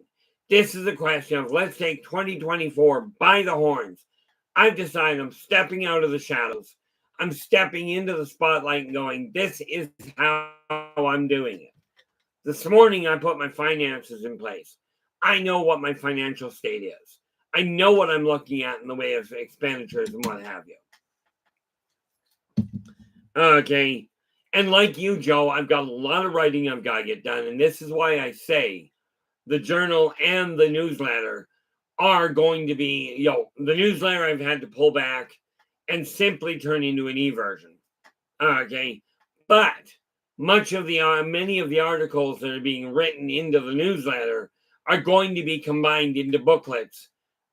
This is a question of let's take 2024 by the horns. I've decided I'm stepping out of the shadows. I'm stepping into the spotlight and going, this is how I'm doing it. This morning, I put my finances in place. I know what my financial state is. I know what I'm looking at in the way of expenditures and what have you. Okay. And like you, Joe, I've got a lot of writing I've got to get done. And this is why I say the journal and the newsletter are going to be, the newsletter I've had to pull back and simply turn into an e-version. Okay. But many of the articles that are being written into the newsletter are going to be combined into booklets.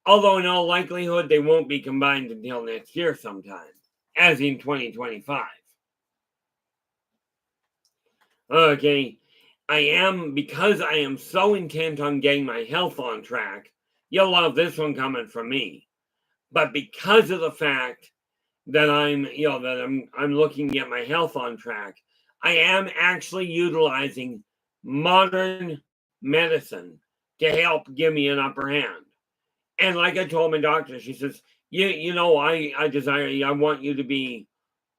Although in all likelihood, they won't be combined until next year sometime, as in 2025. Okay. Because I am so intent on getting my health on track, you'll love this one coming from me. But because of the fact that I'm looking to get my health on track, I am actually utilizing modern medicine to help give me an upper hand. And like I told my doctor, she says, I want you to be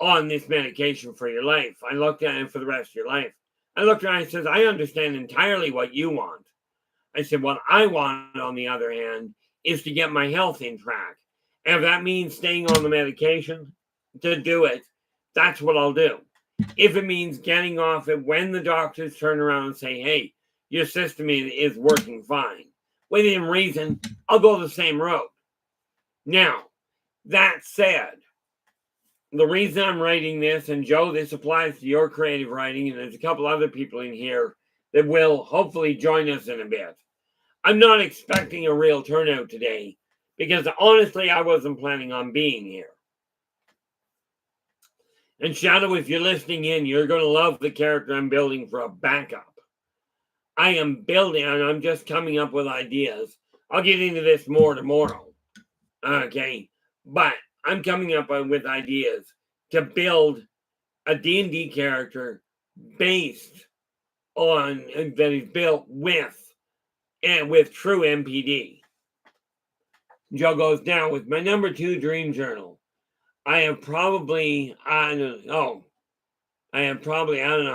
on this medication for your life. I looked at it for the rest of your life. I looked at it and I said, I understand entirely what you want. I said, what I want, on the other hand, is to get my health in track. And if that means staying on the medication to do it, that's what I'll do. If it means getting off it when the doctors turn around and say, hey, your system is working fine, within reason, I'll go the same road. Now, that said, the reason I'm writing this, and Joe, this applies to your creative writing, and there's a couple other people in here that will hopefully join us in a bit. I'm not expecting a real turnout today because honestly, I wasn't planning on being here. And Shadow, if you're listening in, you're going to love the character I'm building for a backup. I am building, and I'm just coming up with ideas. I'll get into this more tomorrow. Okay, but I'm coming up with ideas to build a D&D character based on, that is built with true MPD. Joe goes, now with my number 2 dream journal, I have probably, I don't know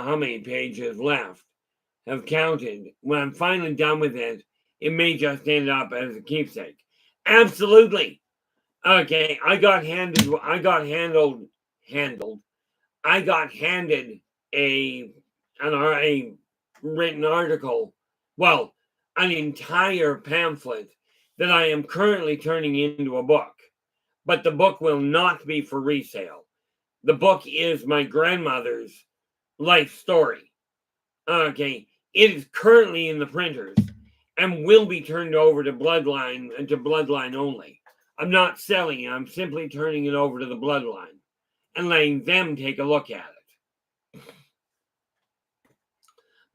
how many pages left. Have counted. When I'm finally done with it, it may just end up as a keepsake. Absolutely. Okay, I got handed a written article, well, an entire pamphlet that I am currently turning into a book. But the book will not be for resale. The book is my grandmother's life story. Okay, it is currently in the printers and will be turned over to Bloodline and to Bloodline only. I'm not selling it. I'm simply turning it over to the Bloodline and letting them take a look at it.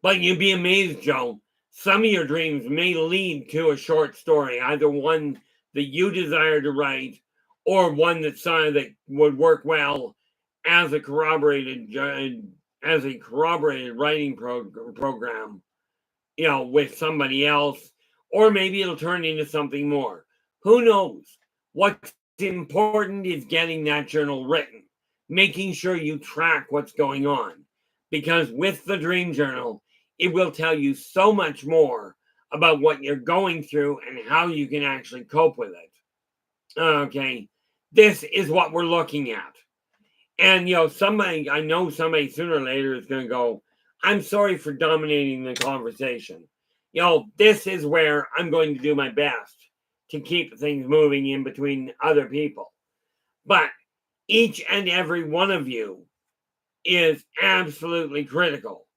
But you'd be amazed, Joe. Some of your dreams may lead to a short story, either one that you desire to write or one that would work well as a corroborated writing program, with somebody else, or maybe it'll turn into something more. Who knows? What's important is getting that journal written, making sure you track what's going on, because with the dream journal, it will tell you so much more about what you're going through and how you can actually cope with it. Okay, this is what we're looking at. And, I know somebody sooner or later is going to go, I'm sorry for dominating the conversation. This is where I'm going to do my best to keep things moving in between other people. But each and every one of you is absolutely critical.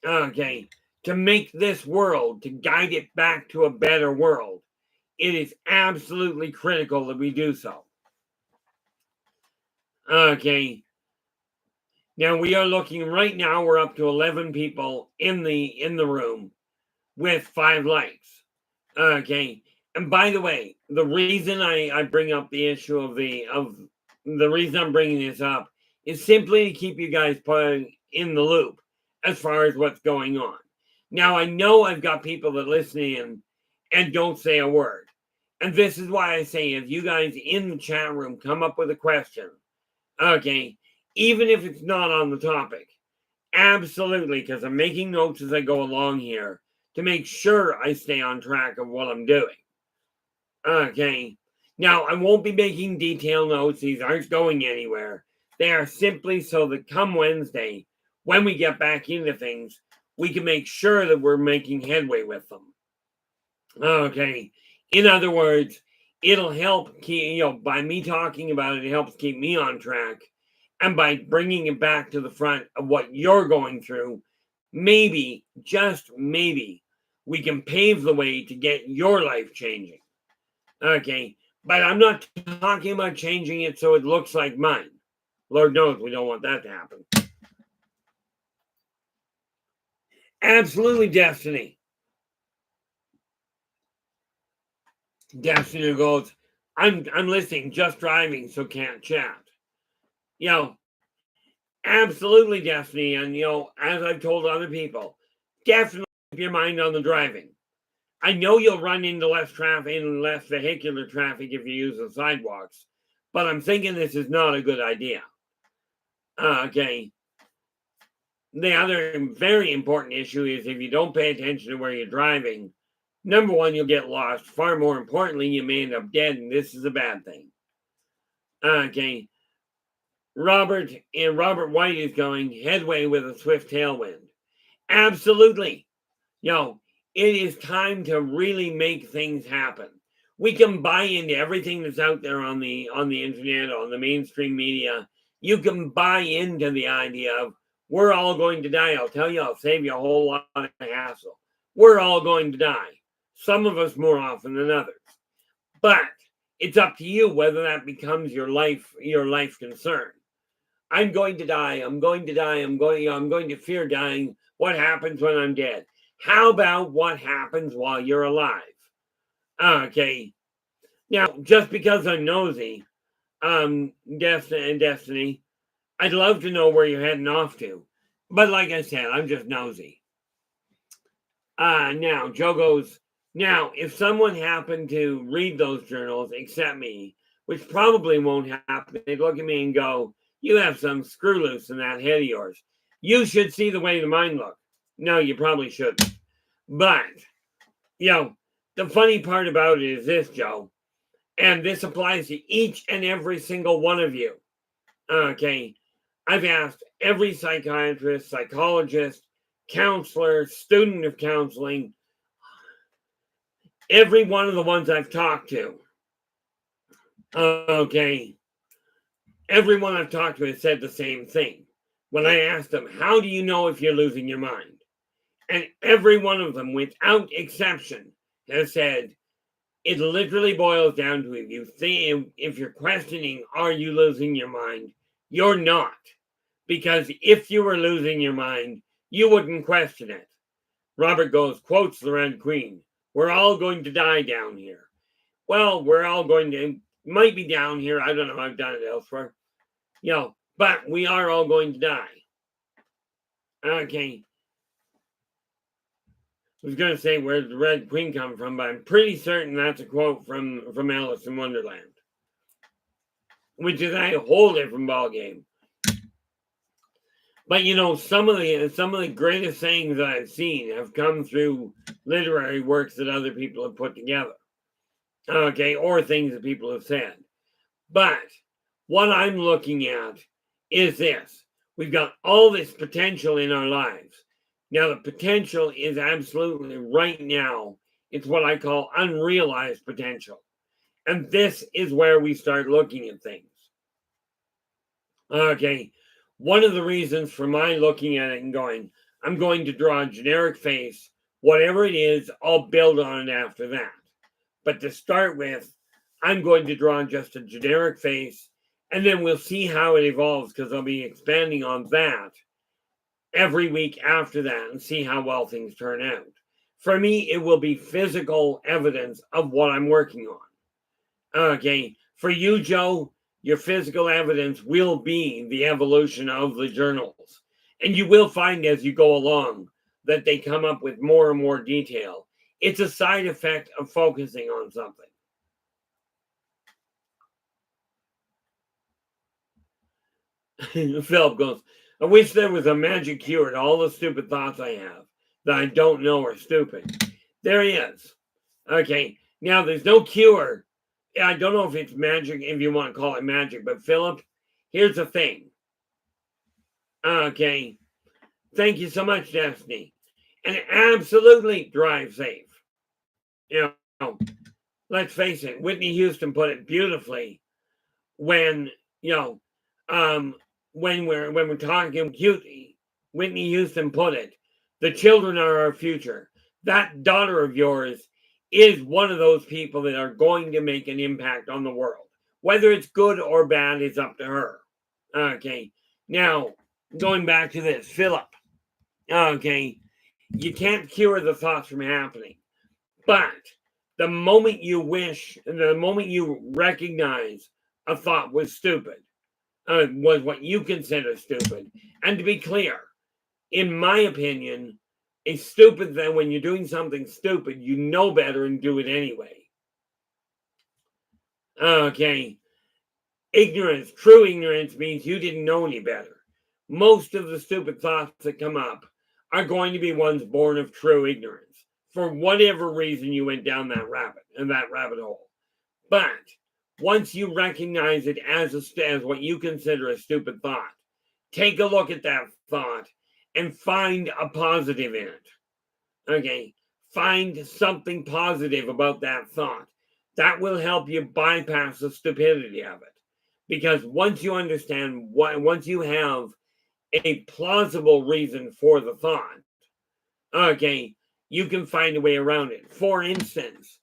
Okay, to make this world, to guide it back to a better world, it is absolutely critical that we do so. Okay, now we are looking right now, we're up to 11 people in the room with 5 likes. Okay, and by the way, the reason I bring up the issue of the reason I'm bringing this up is simply to keep you guys put in the loop as far as what's going on. Now, I know I've got people that listen in and don't say a word. And this is why I say, if you guys in the chat room come up with a question, okay, even if it's not on the topic, absolutely, because I'm making notes as I go along here to make sure I stay on track of what I'm doing. Okay, now I won't be making detailed notes. These aren't going anywhere. They are simply so that come Wednesday, when we get back into things, we can make sure that we're making headway with them. Okay, in other words, it'll help keep, by me talking about it, it helps keep me on track. And by bringing it back to the front of what you're going through, maybe, just maybe, we can pave the way to get your life changing. Okay, but I'm not talking about changing it so it looks like mine. Lord knows we don't want that to happen. Absolutely, Destiny. Destiny goes, I'm listening, just driving, so can't chat. Absolutely, Destiny. And, as I've told other people, definitely keep your mind on the driving. I know you'll run into less traffic and less vehicular traffic if you use the sidewalks, but I'm thinking this is not a good idea. Okay. The other very important issue is if you don't pay attention to where you're driving, number one, you'll get lost. Far more importantly, you may end up dead, and this is a bad thing. Okay. Robert White is going headway with a swift tailwind. Absolutely. It is time to really make things happen. We can buy into everything that's out there on the internet, on the mainstream media. You can buy into the idea of we're all going to die. I'll tell you, I'll save you a whole lot of hassle. We're all going to die. Some of us more often than others. But it's up to you whether that becomes your life concern. I'm going to die. I'm going to die. I'm going to fear dying. What happens when I'm dead? How about what happens while you're alive? Okay. Now, just because I'm nosy, Destiny, I'd love to know where you're heading off to. But like I said, I'm just nosy. Now, Joe goes, now, if someone happened to read those journals, except me, which probably won't happen, they'd look at me and go, you have some screw loose in that head of yours. You should see the way the mine look. No, you probably shouldn't. But, the funny part about it is this, Joe, and this applies to each and every single one of you. Okay, I've asked every psychiatrist, psychologist, counselor, student of counseling, every one of the ones I've talked to. Okay, everyone I've talked to has said the same thing. When I asked them, how do you know if you're losing your mind? And every one of them, without exception, has said, it literally boils down to if you're questioning, are you losing your mind? You're not. Because if you were losing your mind, you wouldn't question it. Robert goes, quotes the Red Queen, we're all going to die down here. Well, we're all going to, might be down here. I don't know. I've done it elsewhere. But we are all going to die. Okay. I was going to say where's the Red Queen come from, but I'm pretty certain that's a quote from Alice in Wonderland, which is a whole different ballgame. But some of the greatest sayings that I've seen have come through literary works that other people have put together. Okay, or things that people have said. But what I'm looking at is this. We've got all this potential in our lives. Now, the potential is absolutely right now. It's what I call unrealized potential. And this is where we start looking at things. Okay. One of the reasons for my looking at it and going, I'm going to draw a generic face. Whatever it is, I'll build on it after that. But to start with, I'm going to draw just a generic face. And then we'll see how it evolves because I'll be expanding on that every week after that and see how well things turn out. For me, it will be physical evidence of what I'm working on. Okay. For you, Joe, your physical evidence will be the evolution of the journals. And you will find as you go along that they come up with more and more detail. It's a side effect of focusing on something. Philip goes, I wish there was a magic cure to all the stupid thoughts I have that I don't know are stupid. There he is. Okay. Now, there's no cure. I don't know if it's magic, if you want to call it magic, but Philip, here's the thing. Okay. Thank you so much, Destiny. And absolutely drive safe. Let's face it, Whitney Houston put it beautifully when we're talking cutie. Whitney Houston put it, the children are our future. That daughter of yours is one of those people that are going to make an impact on the world. Whether it's good or bad is up to her. Okay. Now, going back to this, Philip. Okay. You can't cure the thoughts from happening. But the moment you recognize a thought was stupid, was what you consider stupid. And to be clear, in my opinion, it's stupid that when you're doing something stupid, you know better and do it anyway. Okay. True ignorance means you didn't know any better. most of the stupid thoughts that come up are going to be ones born of true ignorance for whatever reason you went down that rabbit hole. But once you recognize it as what you consider a stupid thought, take a look at that thought and find a positive in it. Okay, find something positive about that thought. That will help you bypass the stupidity of it. Because once you understand once you have a plausible reason for the thought, okay, you can find a way around it. For instance,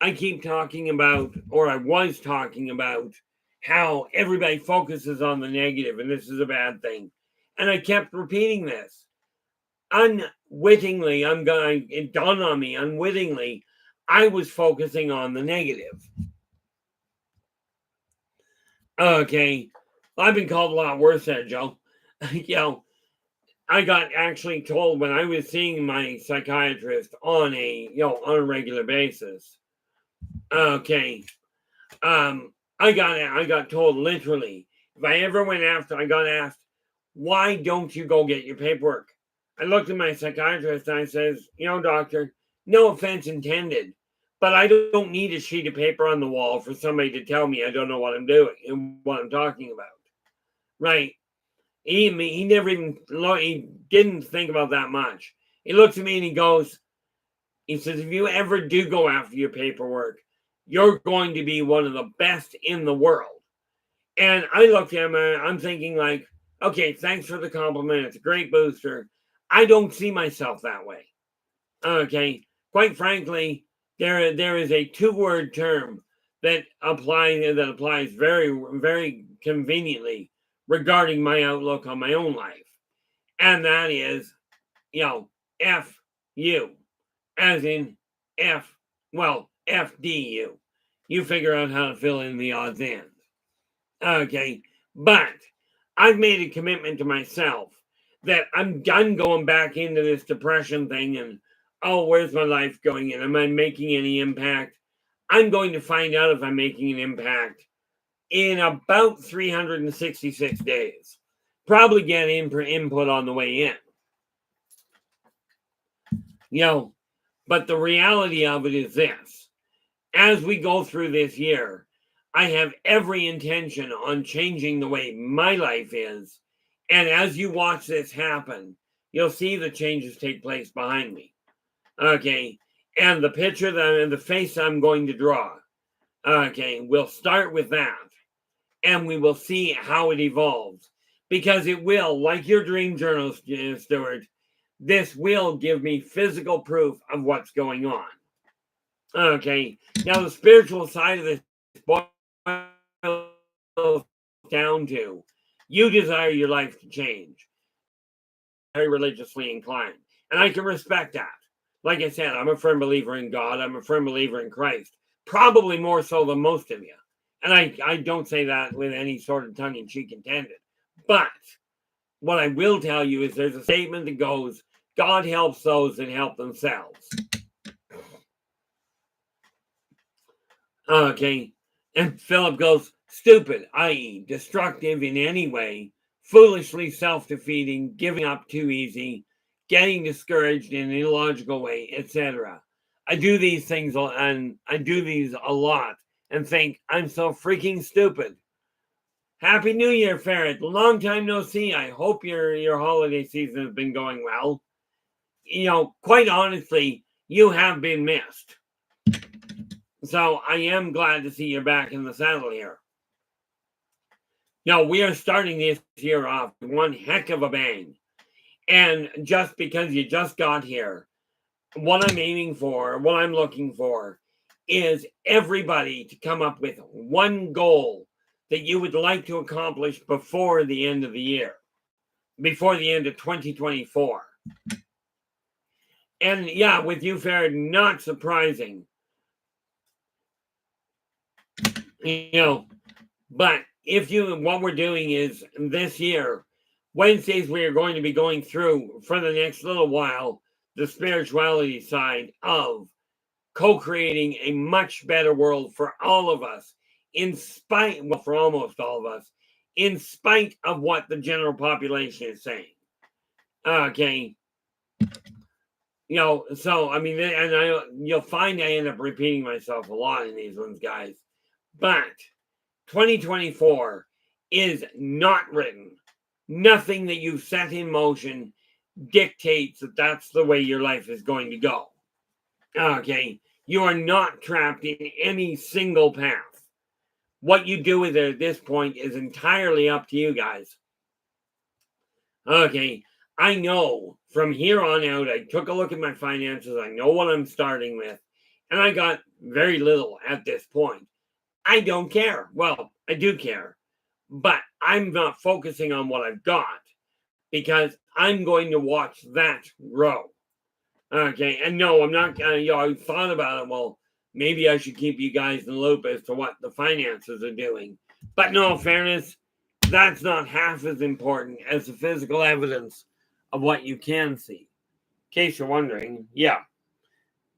I keep talking about, or I was talking about, how everybody focuses on the negative and this is a bad thing. And I kept repeating this. Unwittingly, it dawned on me, unwittingly, I was focusing on the negative. Okay, I've been called a lot worse there, Joe. I got actually told when I was seeing my psychiatrist on a regular basis. Okay, I got told literally, if I ever went after, I got asked, why don't you go get your paperwork? I looked at my psychiatrist and I says, doctor, no offense intended, but I don't need a sheet of paper on the wall for somebody to tell me I don't know what I'm doing and what I'm talking about. Right. He didn't think about that much. He looks at me and he says, if you ever do go after your paperwork, you're going to be one of the best in the world. And I looked at him and I'm thinking like, okay, thanks for the compliment. It's a great booster. I don't see myself that way. Okay. Quite frankly, there is a 2-word term that applies very, very conveniently regarding my outlook on my own life. And that is, F you. As in FDU. You figure out how to fill in the odds ends. Okay. But I've made a commitment to myself that I'm done going back into this depression thing and, where's my life going and am I making any impact? I'm going to find out if I'm making an impact in about 366 days. Probably get input on the way in. But the reality of it is this. As we go through this year, I have every intention on changing the way my life is. And as you watch this happen, you'll see the changes take place behind me. Okay. And the picture the face I'm going to draw. Okay. We'll start with that. And we will see how it evolves. Because it will, like your dream journal, Stuart, this will give me physical proof of what's going on. Okay. Now, the spiritual side of this boils down to you desire your life to change. Very religiously inclined. And I can respect that. Like I said, I'm a firm believer in God. I'm a firm believer in Christ. Probably more so than most of you. And I don't say that with any sort of tongue-in-cheek intended. But what I will tell you is there's a statement that goes, God helps those that help themselves. Okay. And Philip goes, stupid, i.e., destructive in any way, foolishly self-defeating, giving up too easy, getting discouraged in an illogical way, etc. I do these things and I do these a lot and think I'm so freaking stupid. Happy New Year, Ferret. Long time no see. I hope your holiday season has been going well. Quite honestly, you have been missed. So I am glad to see you're back in the saddle here. We are starting this year off with one heck of a bang. And just because you just got here, what I'm aiming for, what I'm looking for, is everybody to come up with one goal that you would like to accomplish before the end of the year, before the end of 2024. And yeah, with you, Ferret, not surprising. But what we're doing is this year, Wednesdays, we are going to be going through for the next little while the spirituality side of co-creating a much better world for all of us, for almost all of us, in spite of what the general population is saying. Okay. So, I mean, you'll find I end up repeating myself a lot in these ones, guys. But 2024 is not written. Nothing that you've set in motion dictates that that's the way your life is going to go. Okay. You are not trapped in any single path. What you do with it at this point is entirely up to you guys. Okay. I know from here on out, I took a look at my finances. I know what I'm starting with. And I got very little at this point. I don't care. Well, I do care. But I'm not focusing on what I've got because I'm going to watch that grow. Okay. And no, I'm not, I thought about it. Well, maybe I should keep you guys in the loop as to what the finances are doing. But in all fairness, that's not half as important as the physical evidence of what you can see. In case you're wondering, yeah,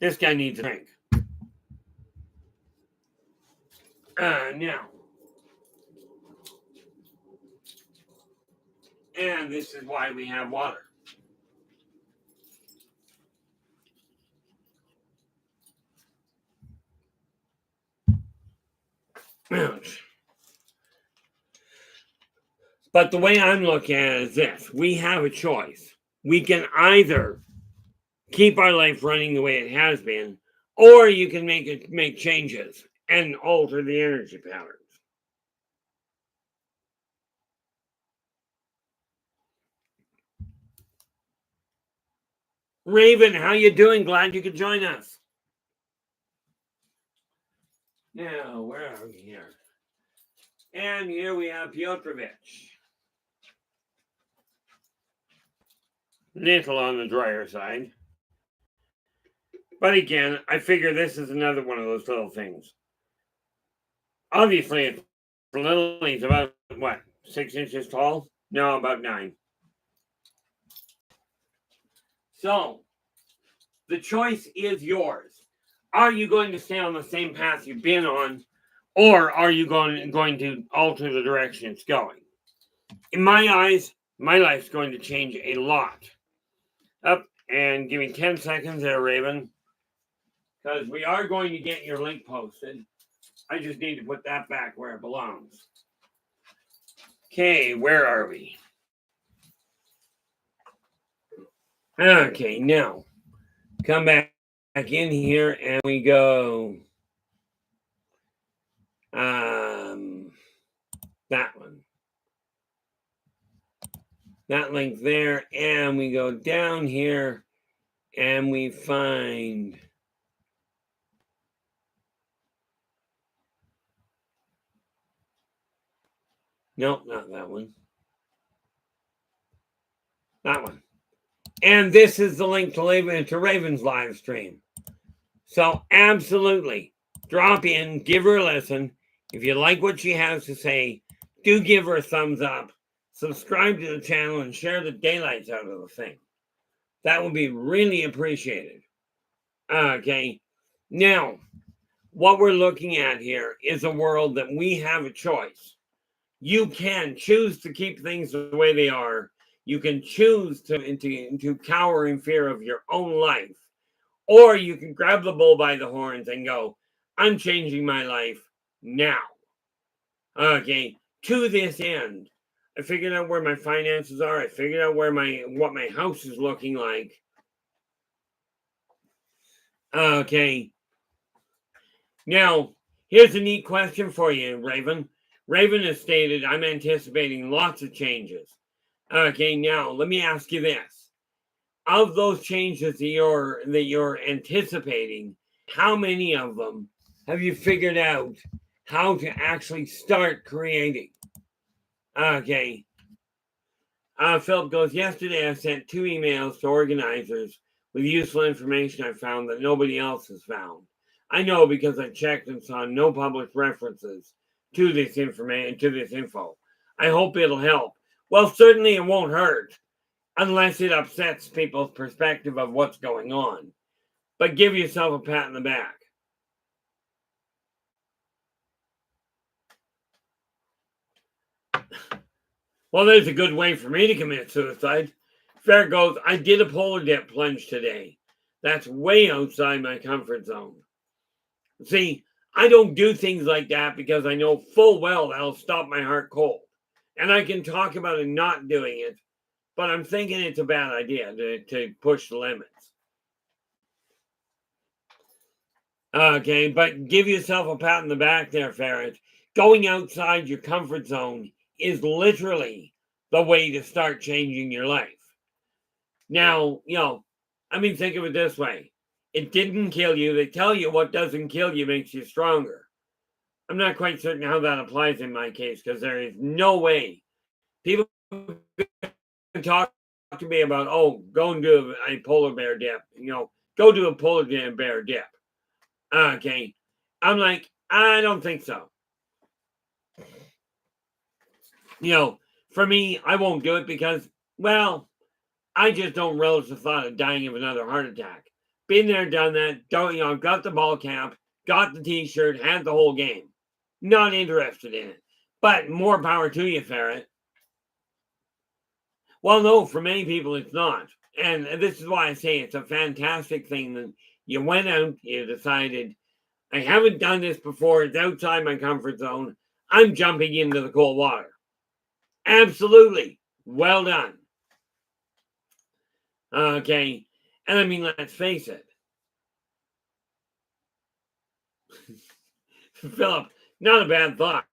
this guy needs a drink. Now, and this is why we have water. But the way I'm looking at it is this. We have a choice. We can either keep our life running the way it has been, or you can make changes and alter the energy patterns. Raven, how you doing? Glad you could join us. Now, where are we here? And here we have Yldrbac. Little on the drier side. But again, I figure this is another one of those little things. Obviously, it's little. He's about, 6 inches tall? No, about 9. So, the choice is yours. Are you going to stay on the same path you've been on, or are you going to alter the direction it's going? In my eyes, my life's going to change a lot. Up and give me 10 seconds there, Raven, because we are going to get your link posted. I just need to put that back where it belongs. Okay, where are we? Okay, now come back in here and we go that one. That link there, and we go down here and we find nope, not that one. That one. And this is the link to Raven's live stream. So absolutely, drop in, give her a listen. If you like what she has to say, do give her a thumbs up, subscribe to the channel, and share the daylights out of the thing. That would be really appreciated. Okay, now, what we're looking at here is a world that we have a choice. You can choose to keep things the way they are. You can choose to cower in fear of your own life. Or you can grab the bull by the horns and go, I'm changing my life now. Okay, to this end, I figured out where my finances are. I figured out what my house is looking like. Okay. Now, here's a neat question for you, Raven. Raven has stated, I'm anticipating lots of changes. Okay, now let me ask you this. Of those changes that you're anticipating, how many of them have you figured out how to actually start creating? Okay. Philip goes, yesterday I sent 2 emails to organizers with useful information I found that nobody else has found. I know because I checked and saw no published references to this info. I hope it'll help. Well, certainly it won't hurt unless it upsets people's perspective of what's going on. But give yourself a pat on the back. Well, there's a good way for me to commit suicide. Fair goes, I did a polar dip plunge today. That's way outside my comfort zone. See, I don't do things like that because I know full well that'll stop my heart cold. And I can talk about it not doing it, but I'm thinking it's a bad idea to push the limits. Okay, but give yourself a pat on the back there, Ferret. Going outside your comfort zone is literally the way to start changing your life. Now, think of it this way. It didn't kill you. They tell you what doesn't kill you makes you stronger. I'm not quite certain how that applies in my case because there is no way people can talk to me about, oh, go and do a polar bear dip. Go do a polar bear dip. Okay. I'm like, I don't think so. For me, I won't do it because, well, I just don't relish the thought of dying of another heart attack. Been there, done that. Got the ball cap, got the t-shirt, had the whole game. Not interested in it. But more power to you, Ferret. Well, no, for many people it's not. And this is why I say it's a fantastic thing that you went out, you decided, I haven't done this before, it's outside my comfort zone. I'm jumping into the cold water. Absolutely. Well done. Okay. And I mean, let's face it. Philip, not a bad thought.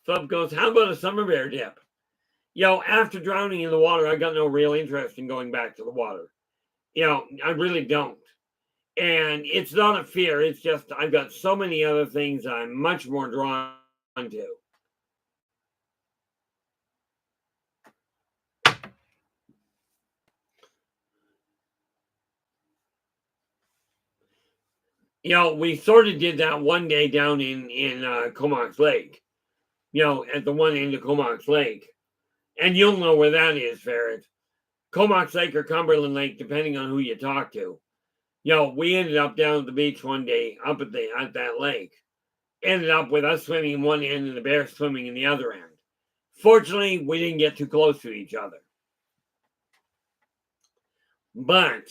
Philip goes, how about a summer bear dip? After drowning in the water, I got no real interest in going back to the water. I really don't. And it's not a fear. It's just I've got so many other things I'm much more drawn to. We sort of did that one day down in Comox Lake. At the one end of Comox Lake. And you'll know where that is, Ferret. Comox Lake or Cumberland Lake, depending on who you talk to. We ended up down at the beach one day up at that lake. Ended up with us swimming in one end and the bear swimming in the other end. Fortunately, we didn't get too close to each other. But,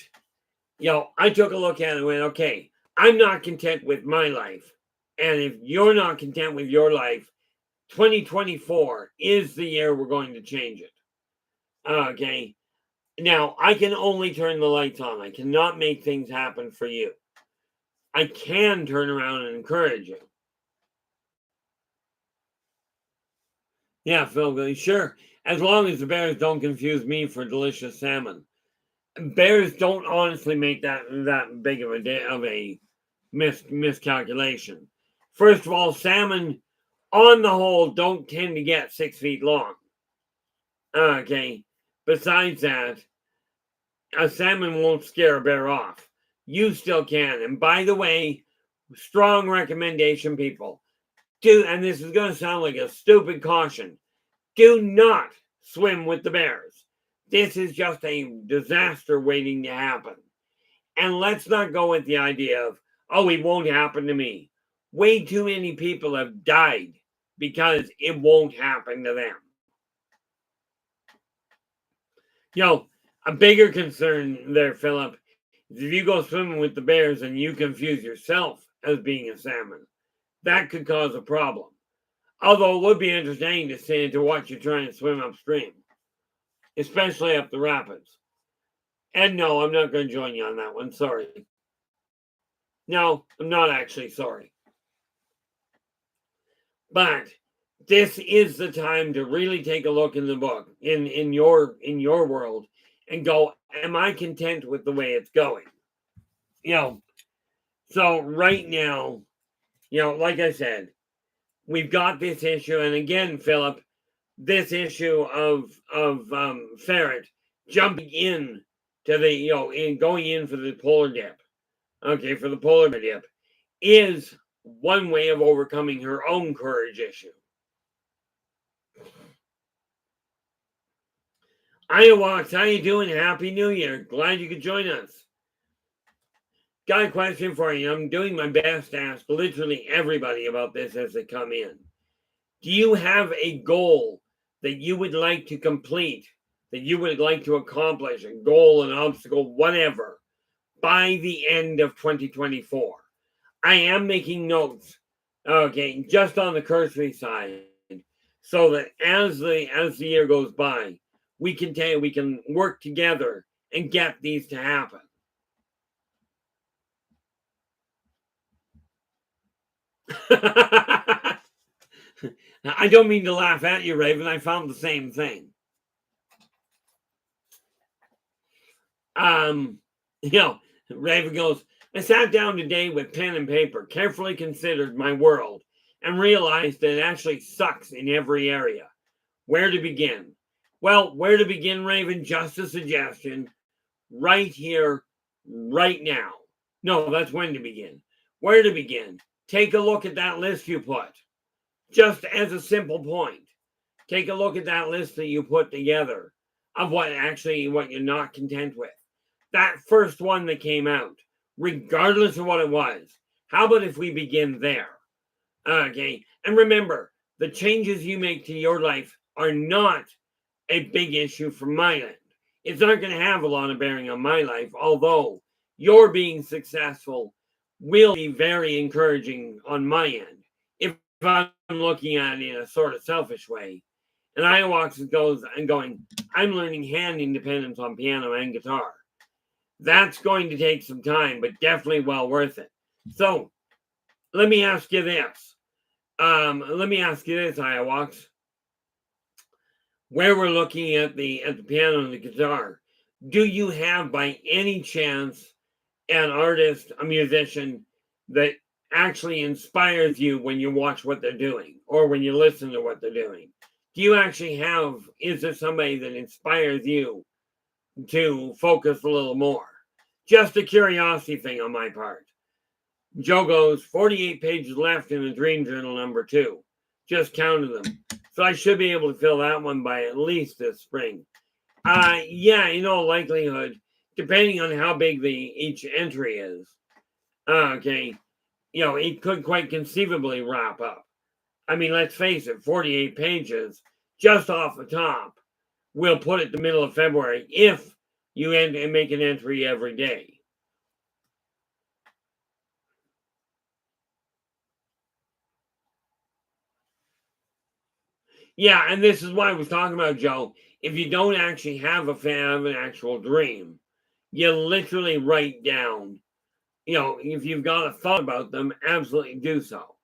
I took a look at it and went, okay, I'm not content with my life. And if you're not content with your life, 2024 is the year we're going to change it. Okay. Now, I can only turn the lights on. I cannot make things happen for you. I can turn around and encourage you. Yeah, Phil, sure. As long as the bears don't confuse me for delicious salmon. Bears don't honestly make that big of a miscalculation. First of all, salmon, on the whole, don't tend to get 6 feet long. Okay. Besides that, a salmon won't scare a bear off. You still can. And by the way, strong recommendation, people. And this is going to sound like a stupid caution, do not swim with the bears. This is just a disaster waiting to happen. And let's not go with the idea of, oh, it won't happen to me. Way too many people have died because it won't happen to them. A bigger concern there, Philip, is if you go swimming with the bears and you confuse yourself as being a salmon, that could cause a problem. Although it would be entertaining to watch you trying to swim upstream, especially up the rapids. And no, I'm not going to join you on that one. Sorry. No, I'm not actually sorry. But this is the time to really take a look in the book, in your world, and go, am I content with the way it's going? So right now, like I said, we've got this issue, and again, Philip, this issue of Ferret jumping in to the going in for the polar dip, okay, for the polar dip, is one way of overcoming her own courage issue. Iowa, how you doing? Happy New Year! Glad you could join us. Got a question for you. I'm doing my best to ask literally everybody about this as they come in. Do you have a goal that you would like to complete, that you would like to accomplish, a goal, an obstacle, whatever, by the end of 2024. I am making notes, okay, just on the cursory side, so that as the year goes by, we can work together and get these to happen. I don't mean to laugh at you, Raven. I found the same thing. Raven goes, I sat down today with pen and paper, carefully considered my world, and realized that it actually sucks in every area. Where to begin? Well, where to begin, Raven? Just a suggestion. Right here, right now. No, that's when to begin. Where to begin? Take a look at that list you put. Just as a simple point. Take a look at that list that you put together of what you're not content with. That first one that came out, regardless of what it was. How about if we begin there? Okay. And remember, the changes you make to your life are not a big issue from my end. It's not going to have a lot of bearing on my life, although your being successful will be very encouraging on my end. If I'm looking at it in a sort of selfish way. And Iowaks goes and going, I'm learning hand independence on piano and guitar. That's going to take some time, but definitely well worth it. So let me ask you this. Iowaks. Where we're looking at the piano and the guitar, do you have by any chance an artist, a musician that actually inspires you when you watch what they're doing or when you listen to what they're doing? Do you actually is there somebody that inspires you to focus a little more? Just a curiosity thing on my part. Joe goes, 48 pages left in the Dream Journal number 2. Just counted them. So I should be able to fill that one by at least this spring. Likelihood, depending on how big each entry is. Okay. It could quite conceivably wrap up. I mean, let's face it, 48 pages just off the top will put it the middle of February if you end and make an entry every day. Yeah, and this is what I was talking about, Joe. If you don't actually have an actual dream, you literally write down, if you've got a thought about them, absolutely do so.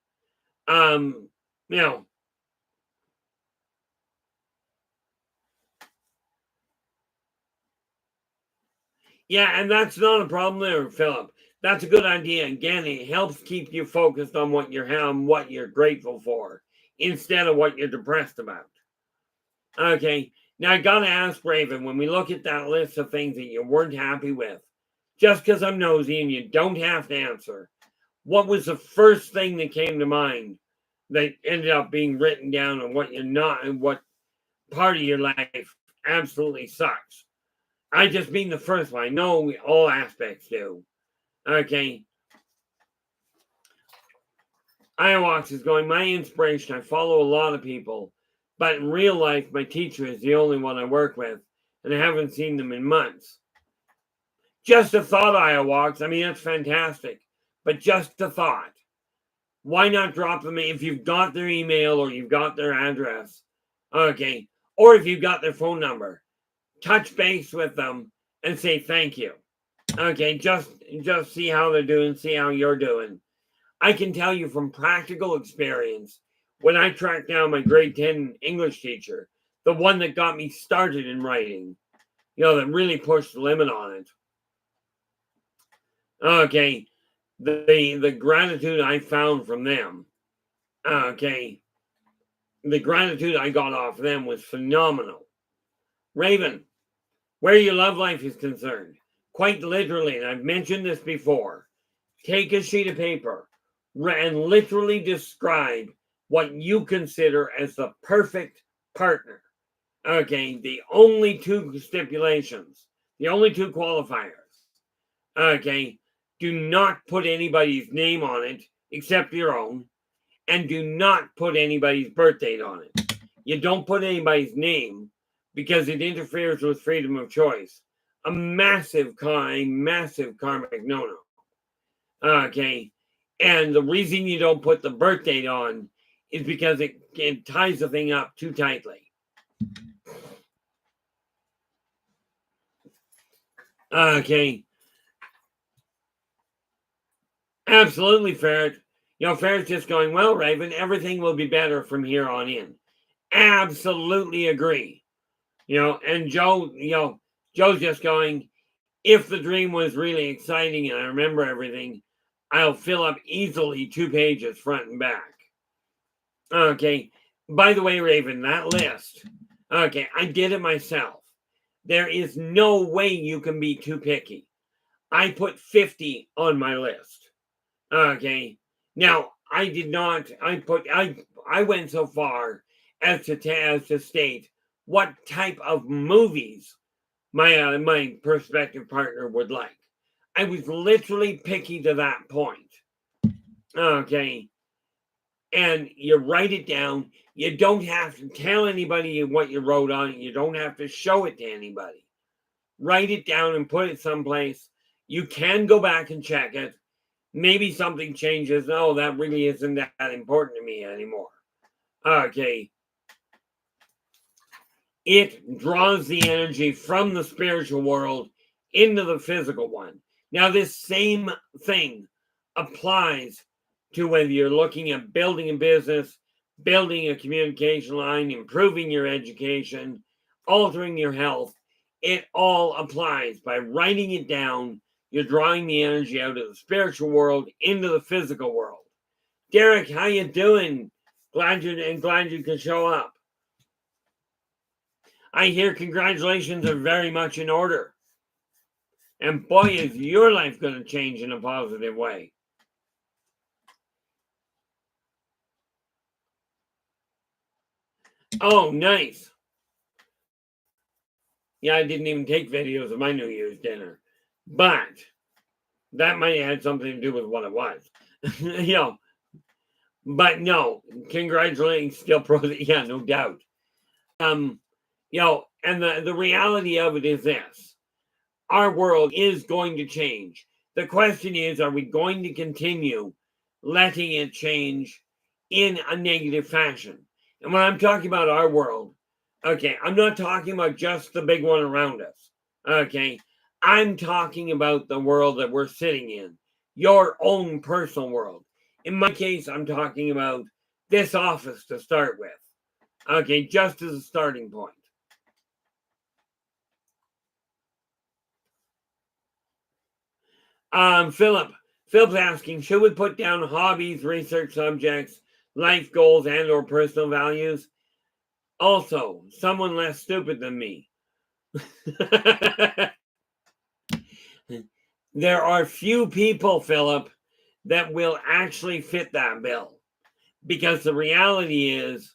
Yeah, and that's not a problem there, Philip. That's a good idea. Again, it helps keep you focused on what you're grateful for instead of what you're depressed about. Okay, now I gotta ask Raven, when we look at that list of things that you weren't happy with, just because I'm nosy and you don't have to answer, what was the first thing that came to mind that ended up being written down on what you're not and what part of your life absolutely sucks? I just mean the first one. I know all aspects do. Okay. Iowaks is going, my inspiration, I follow a lot of people, but in real life, my teacher is the only one I work with, and I haven't seen them in months. Just a thought, Iowaks. I mean, that's fantastic, but just a thought. Why not drop them if you've got their email or you've got their address? Okay. Or if you've got their phone number, touch base with them and say thank you. Okay, just see how they're doing, see how you're doing. I can tell you from practical experience, when I tracked down my grade 10 English teacher, the one that got me started in writing, that really pushed the limit on it. Okay, the gratitude I found from them, okay, the gratitude I got off them was phenomenal. Raven, where your love life is concerned, quite literally, and I've mentioned this before, take a sheet of paper and literally describe what you consider as the perfect partner. Okay, the only two stipulations, the only two qualifiers. Okay, do not put anybody's name on it except your own, and do not put anybody's birth date on it. You don't put anybody's name because it interferes with freedom of choice. A massive karmic no-no. Okay. And the reason you don't put the birth date on is because it ties the thing up too tightly. Okay. Absolutely, Ferret. Ferret's just going, well, Raven, everything will be better from here on in. Absolutely agree. And Joe, Joe's just going, if the dream was really exciting and I remember everything, I'll fill up easily 2 pages front and back. Okay. By the way, Raven, that list, okay, I did it myself. There is no way you can be too picky. I put 50 on my list. Okay. Now, I did not, I went so far as to state what type of movies my prospective partner would like. I was literally picky to that point. Okay. And you write it down. You don't have to tell anybody what you wrote on it. You don't have to show it to anybody. Write it down and put it someplace. You can go back and check it. Maybe something changes. No, that really isn't that important to me anymore. Okay. It draws the energy from the spiritual world into the physical one. Now, this same thing applies to whether you're looking at building a business, building a communication line, improving your education, altering your health. It all applies. By writing it down, you're drawing the energy out of the spiritual world into the physical world. Derek, how you doing? Glad you could show up. I hear congratulations are very much in order. And boy, is your life going to change in a positive way. Oh, nice. Yeah, I didn't even take videos of my New Year's dinner. But that might have had something to do with what it was. But no, congratulations, still pro. Yeah, no doubt. And the reality of it is this. Our world is going to change. The question is, are we going to continue letting it change in a negative fashion? And when I'm talking about our world, okay, I'm not talking about just the big one around us. Okay, I'm talking about the world that we're sitting in, your own personal world. In my case, I'm talking about this office to start with. Okay, just as a starting point. Philip's asking, should we put down hobbies, research subjects, life goals, and or personal values? Also, someone less stupid than me. There are few people, Philip, that will actually fit that bill. Because the reality is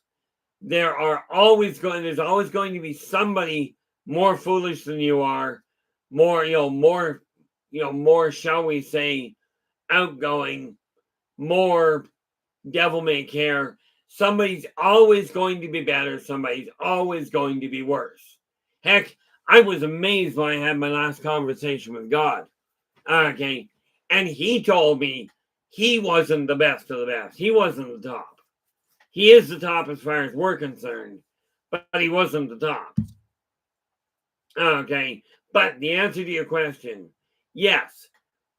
there's always going to be somebody more foolish than you are, more, shall we say, outgoing, more devil may care. Somebody's always going to be better. Somebody's always going to be worse. Heck, I was amazed when I had my last conversation with God. Okay. And he told me he wasn't the best of the best. He wasn't the top. He is the top as far as we're concerned, but he wasn't the top. Okay. But the answer to your question, yes.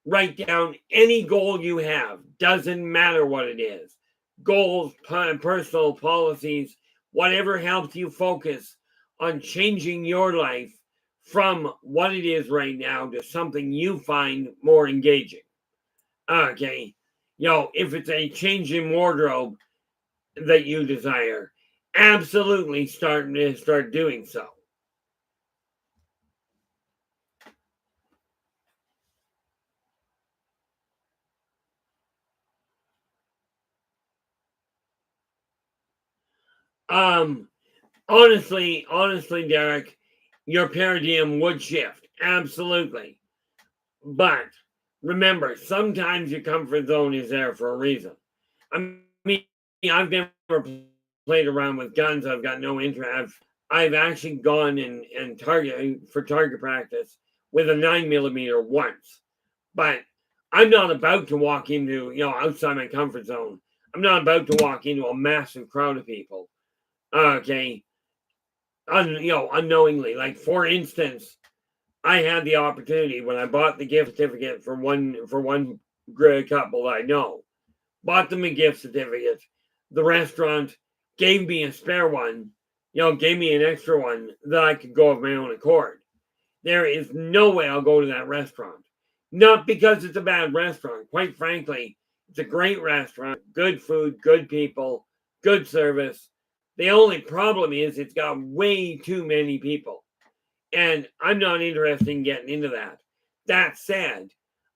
Write down any goal you have. Doesn't matter what it is. Goals, personal policies, whatever helps you focus on changing your life from what it is right now to something you find more engaging. Okay. If it's a change in wardrobe that you desire, absolutely start doing so. Honestly, Derek, your paradigm would shift. Absolutely. But remember, sometimes your comfort zone is there for a reason. I mean, I've never played around with guns. I've got no interest. I've actually gone and target practice with a 9mm once, but I'm not about to walk into, outside my comfort zone. I'm not about to walk into a massive crowd of people. Okay. Unknowingly. Like, for instance, I had the opportunity when I bought the gift certificate for one couple I know. Bought them a gift certificate. The restaurant gave me a spare one, gave me an extra one that I could go of my own accord. There is no way I'll go to that restaurant. Not because it's a bad restaurant. Quite frankly, it's a great restaurant, good food, good people, good service. The only problem is it's got way too many people. And I'm not interested in getting into that. That said,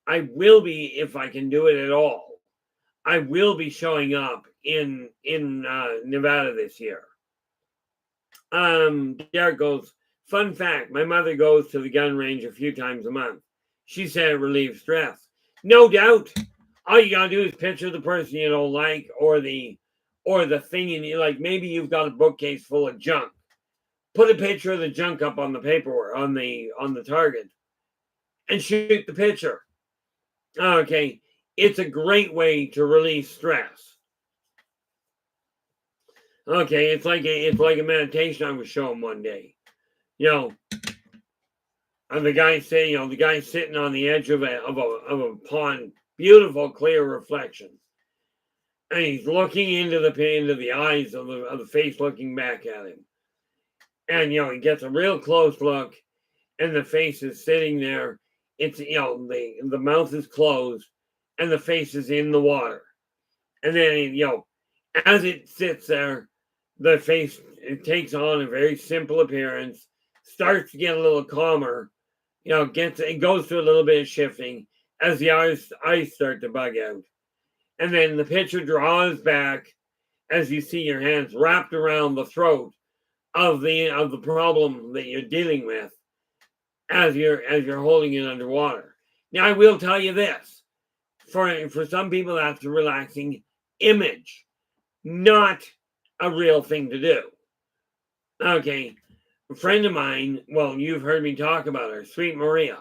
I will be, if I can do it at all, I will be showing up in Nevada this year. Derek goes, fun fact, my mother goes to the gun range a few times a month. She said it relieves stress. No doubt. All you gotta do is picture the person you don't like, or the thing in you. Like, maybe you've got a bookcase full of junk. Put a picture of the junk up on the paperwork, on the target, and shoot the picture. Okay. It's a great way to release stress. Okay, it's like a meditation I was showing one day. And the guy saying, the guy sitting on the edge of a pond, beautiful clear reflection, and he's looking into the eyes of the face looking back at him, and he gets a real close look, and the face is sitting there. It's the mouth is closed, and the face is in the water, and then as it sits there, the face, it takes on a very simple appearance, starts to get a little calmer, it goes through a little bit of shifting as the eyes start to bug out. And then the picture draws back as you see your hands wrapped around the throat of the problem that you're dealing with as you're holding it underwater. Now, I will tell you this. For some people, that's a relaxing image, not a real thing to do. Okay, a friend of mine, well, you've heard me talk about her, Sweet Maria.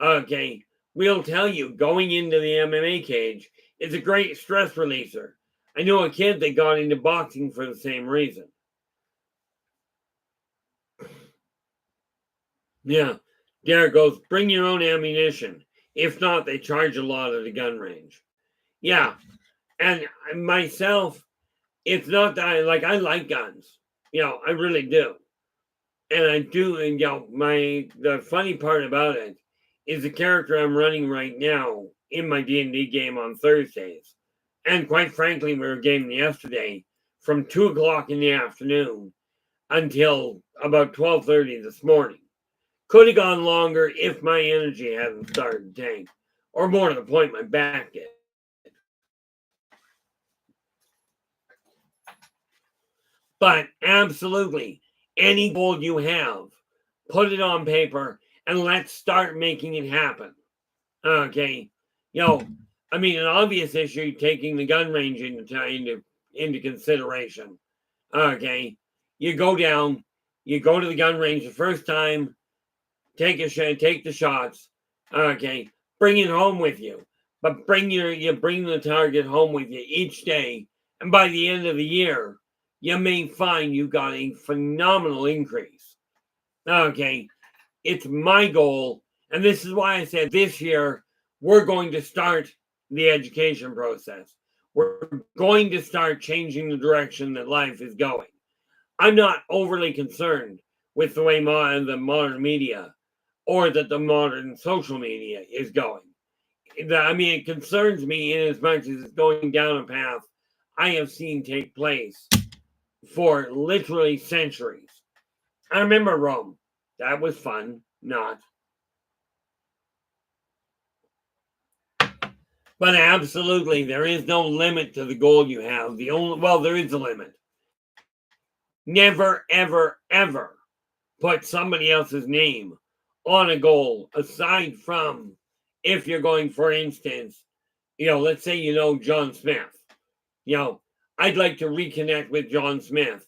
Okay, we'll tell you, going into the MMA cage is a great stress releaser. I know a kid that got into boxing for the same reason. Yeah, Derek goes, bring your own ammunition. If not, they charge a lot at the gun range. Yeah, and myself, it's not that I like guns. I really do. And I do, and the funny part about it is the character I'm running right now in my D&D game on Thursdays. And quite frankly, we were gaming yesterday from 2 o'clock in the afternoon until about 12:30 this morning. Could have gone longer if my energy hadn't started to tank. Or more to the point, my back did. But absolutely, any goal you have, put it on paper and let's start making it happen. Okay. An obvious issue, taking the gun range into consideration. Okay. You go down, you go to the gun range the first time, take the shots. Okay. Bring it home with you. But bring the target home with you each day. And by the end of the year, you may find you got a phenomenal increase. Okay. It's my goal. And this is why I said this year, we're going to start the education process. We're going to start changing the direction that life is going. I'm not overly concerned with the way the modern media or that the modern social media is going. It concerns me in as much as it's going down a path I have seen take place for literally centuries. I remember Rome. That was fun. Not. But absolutely, there is no limit to the goal you have. There is a limit. Never, ever, ever put somebody else's name on a goal aside from if you're going, for instance, let's say John Smith. I'd like to reconnect with John Smith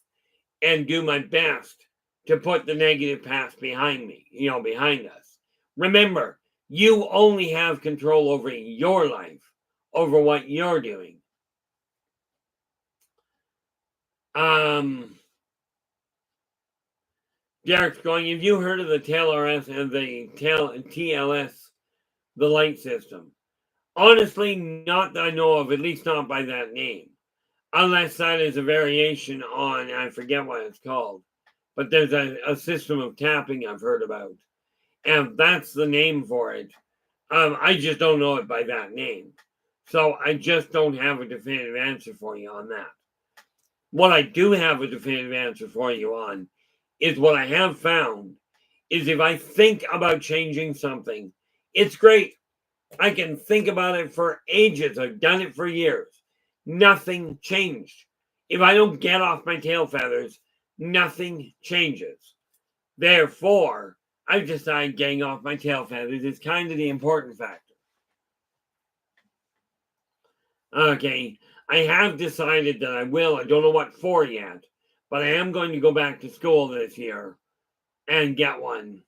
and do my best to put the negative past behind me, behind us. Remember, you only have control over your life, over what you're doing. Derek's going, have you heard of the TLS and the TLS, the light system? Honestly, not that I know of, at least not by that name. Unless that is a variation on, I forget what it's called. But there's a system of tapping I've heard about. And that's the name for it. I just don't know it by that name. So I just don't have a definitive answer for you on that. What I do have a definitive answer for you on is what I have found is if I think about changing something, it's great. I can think about it for ages. I've done it for years. Nothing changed. If I don't get off my tail feathers, nothing changes. Therefore, I've decided getting off my tail feathers is kind of the important factor. Okay, I have decided that I don't know what for yet, but I am going to go back to school this year and get one.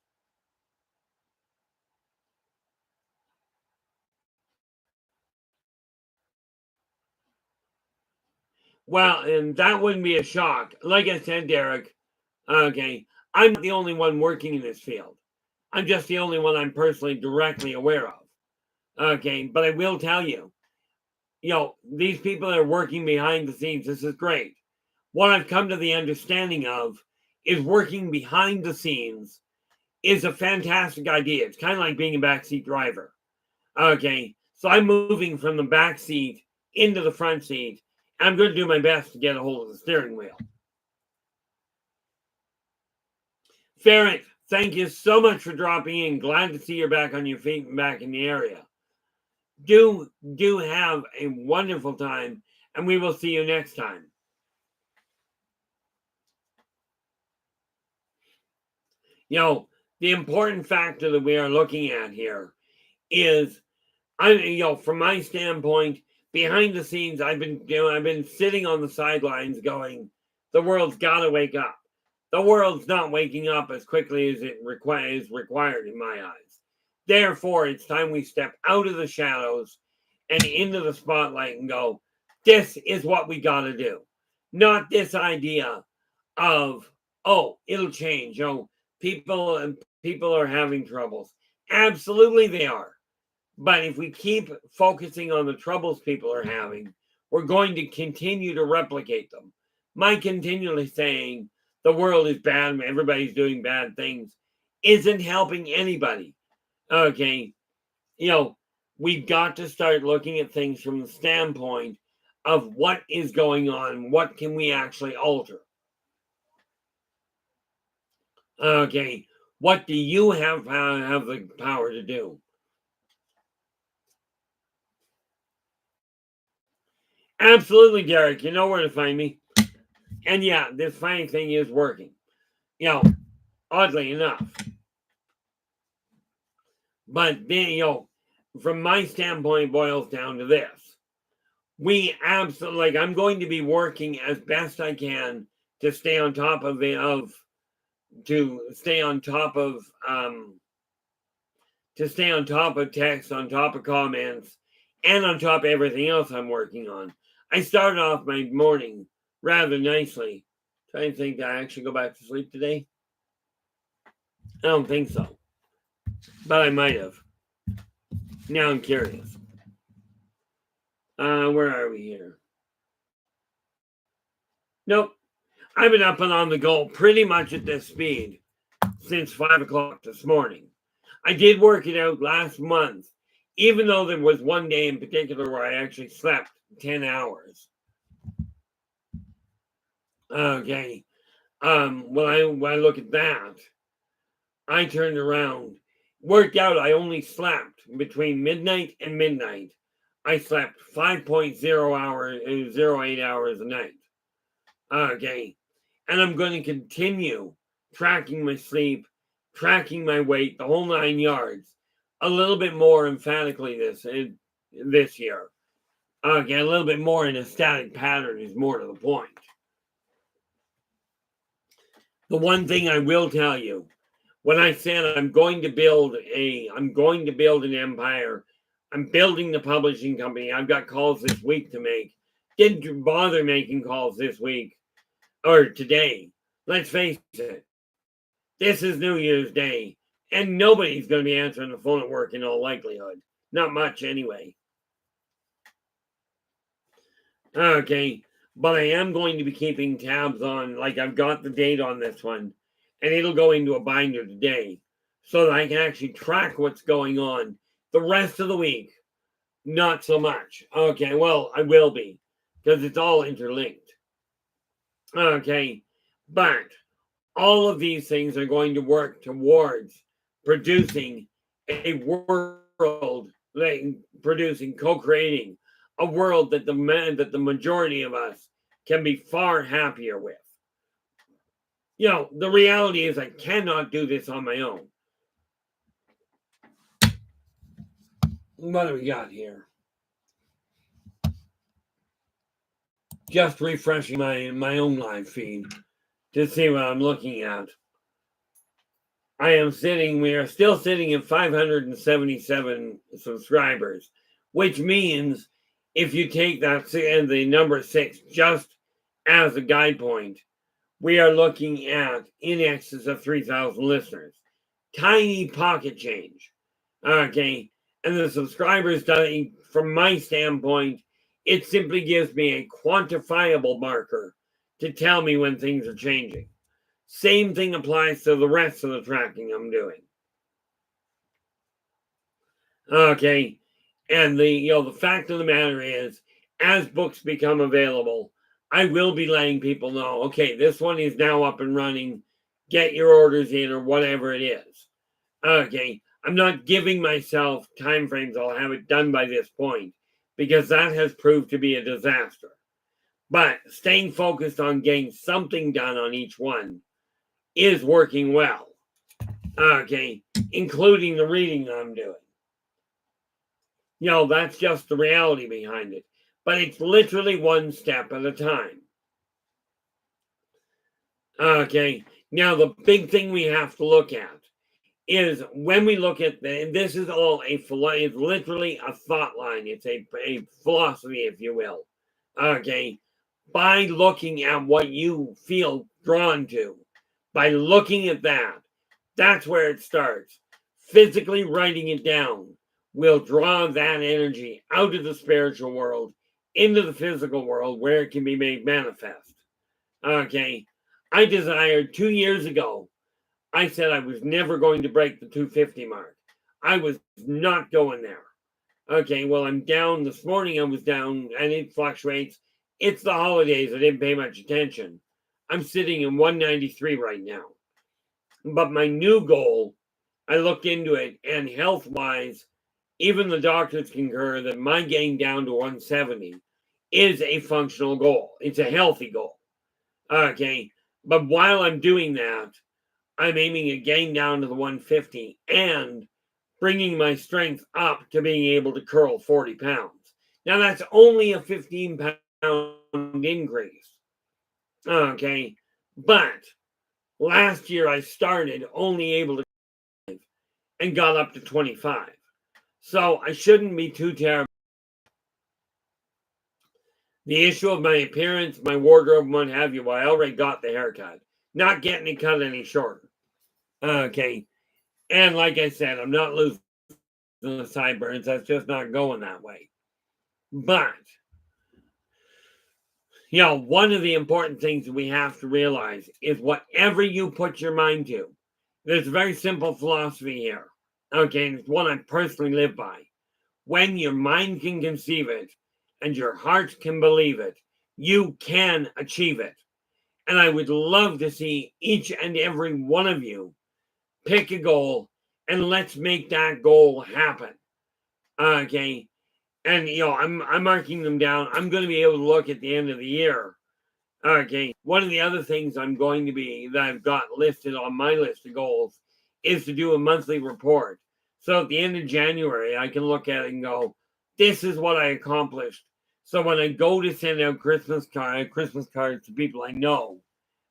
Well, and that wouldn't be a shock. Like I said, Derek, okay, I'm not the only one working in this field. I'm just the only one I'm personally directly aware of. Okay, but I will tell you, these people that are working behind the scenes, this is great. What I've come to the understanding of is working behind the scenes is a fantastic idea. It's kind of like being a backseat driver. Okay, so I'm moving from the back seat into the front seat. I'm going to do my best to get a hold of the steering wheel. Ferret, thank you so much for dropping in. Glad to see you're back on your feet and back in the area. Do have a wonderful time, and we will see you next time. The important factor that we are looking at here is, from my standpoint, behind the scenes, I've been sitting on the sidelines going, the world's got to wake up. The world's not waking up as quickly as it is required in my eyes. Therefore, it's time we step out of the shadows and into the spotlight and go, this is what we got to do. Not this idea of, it'll change. People are having troubles. Absolutely they are. But if we keep focusing on the troubles people are having, we're going to continue to replicate them. My continually saying the world is bad and everybody's doing bad things isn't helping anybody. Okay. We've got to start looking at things from the standpoint of what is going on. What can we actually alter? Okay. What do you have the power to do? Absolutely, Derek. You know where to find me. And yeah, this funny thing is working. Oddly enough. But then, from my standpoint, it boils down to this. We absolutely, I'm going to be working as best I can to stay on top of text, on top of comments, and on top of everything else I'm working on. I started off my morning rather nicely. Trying to think, did I actually go back to sleep today? I don't think so. But I might have. Now I'm curious. Where are we here? Nope. I've been up and on the go pretty much at this speed since 5 o'clock this morning. I did work it out last month, even though there was one day in particular where I actually slept 10 hours. Okay. When I look at that, I turned around, worked out I only slept between midnight and midnight. I slept 5.08 hours a night. Okay. And I'm going to continue tracking my sleep, tracking my weight, the whole 9 yards, a little bit more emphatically this year. Okay, a little bit more in a static pattern is more to the point. The one thing I will tell you, when I said I'm going to build an empire, I'm building the publishing company. I've got calls this week to make. Didn't bother making calls this week or today. Let's face it, this is New Year's Day, and nobody's going to be answering the phone at work in all likelihood. Not much anyway. Okay, but I am going to be keeping tabs on, like I've got the date on this one, and it'll go into a binder today so that I can actually track what's going on. The rest of the week, not so much. Okay, well, I will be because it's all interlinked. Okay, but all of these things are going to work towards producing a world, producing, co-creating a world that the majority of us can be far happier with. The reality is I cannot do this on my own. What do we got here? Just refreshing my own live feed to see what I'm looking at. We are still sitting at 577 subscribers, which means if you take that and the number 6 just as a guide point, we are looking at in excess of 3,000 listeners. Tiny pocket change. Okay. And the subscribers, from my standpoint, it simply gives me a quantifiable marker to tell me when things are changing. Same thing applies to the rest of the tracking I'm doing. Okay. And the fact of the matter is, as books become available, I will be letting people know, okay, this one is now up and running. Get your orders in or whatever it is. Okay. I'm not giving myself time frames. I'll have it done by this point because that has proved to be a disaster. But staying focused on getting something done on each one is working well. Okay. Including the reading I'm doing. That's just the reality behind it. But it's literally one step at a time. Okay. Now, the big thing we have to look at is when we look at this is all it's literally a thought line. It's a philosophy, if you will. Okay. By looking at what you feel drawn to, by looking at that, that's where it starts. Physically writing it down will draw that energy out of the spiritual world into the physical world where it can be made manifest. Okay. I desired 2 years ago, I said I was never going to break the 250 mark. I was not going there. Okay, well, I'm down. This morning I was down, and it fluctuates. It's the holidays. I didn't pay much attention. I'm sitting in 193 right now. But my new goal, I looked into it, and health-wise, even the doctors concur that my getting down to 170 is a functional goal. It's a healthy goal. Okay, but while I'm doing that, I'm aiming at getting down to the 150 and bringing my strength up to being able to curl 40 pounds. Now, that's only a 15-pound increase. Okay, but last year I started only able to and got up to 25. So I shouldn't be too terrible. The issue of my appearance, my wardrobe, what have you, well, I already got the haircut. Not getting it cut any shorter. Okay. And like I said, I'm not losing the sideburns. That's just not going that way. But, one of the important things that we have to realize is whatever you put your mind to, there's a very simple philosophy here. Okay. And it's one I personally live by. When your mind can conceive it and your heart can believe it, you can achieve it. And I would love to see each and every one of you pick a goal and let's make that goal happen. Okay. And, I'm marking them down. I'm going to be able to look at the end of the year. Okay. One of the other things that I've got listed on my list of goals is to do a monthly report. So at the end of January, I can look at it and go, this is what I accomplished. So when I go to send out Christmas cards to people I know,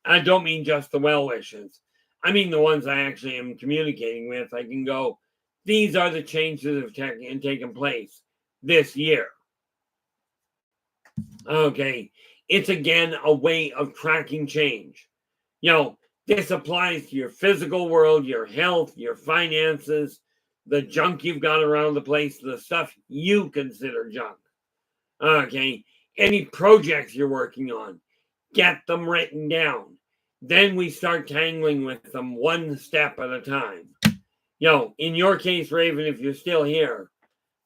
and I don't mean just the well wishes, I mean the ones I actually am communicating with, I can go, these are the changes that have taken place this year. Okay. It's again a way of tracking change. This applies to your physical world, your health, your finances, the junk you've got around the place, the stuff you consider junk. Okay. Any projects you're working on, get them written down. Then we start tangling with them one step at a time. In your case, Raven, if you're still here,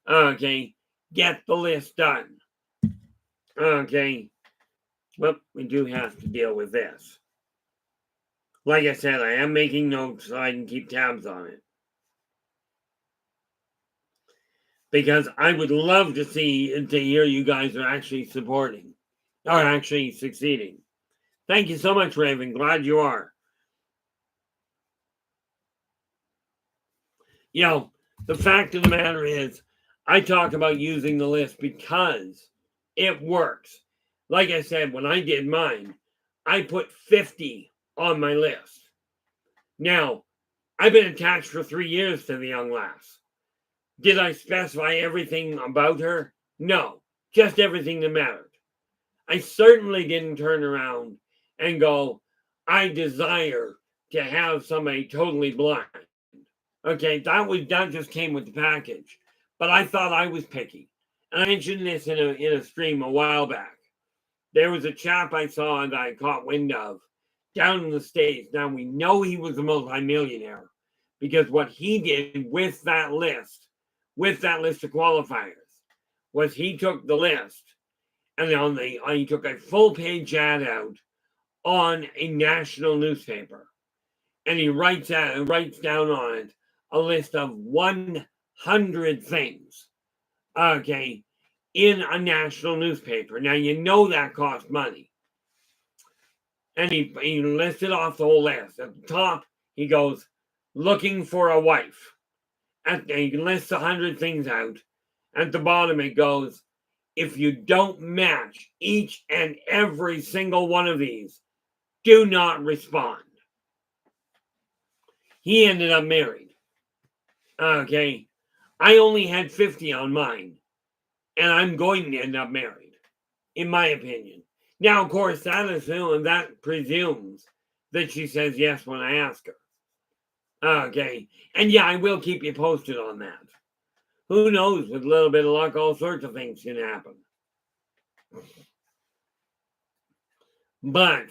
okay, get the list done. Okay. Well, we do have to deal with this. Like I said, I am making notes so I can keep tabs on it. Because I would love to see and to hear you guys are actually supporting or actually succeeding. Thank you so much, Raven. Glad you are. The fact of the matter is, I talk about using the list because it works. Like I said, when I did mine, I put 50 on my list. Now, I've been attached for 3 years to the young lass. Did I specify everything about her? No, just everything that mattered. I certainly didn't turn around and go, I desire to have somebody totally blind. Okay, that just came with the package. But I thought I was picky. And I mentioned this in a stream a while back. There was a chap I saw that I caught wind of down in the States. Now we know he was a multimillionaire because what he did with that list of qualifiers, was he took the list and he took a full page ad out on a national newspaper, and he writes down on it a list of 100 things, okay, in a national newspaper. Now that costs money, and he listed off the whole list. At the top, he goes, looking for a wife. And he lists 100 things out. At the bottom, it goes, if you don't match each and every single one of these, do not respond. He ended up married. Okay. I only had 50 on mine, and I'm going to end up married, in my opinion. Now, of course, that presumes that she says yes when I ask her. Okay. And yeah, I will keep you posted on that. Who knows? With a little bit of luck, all sorts of things can happen. But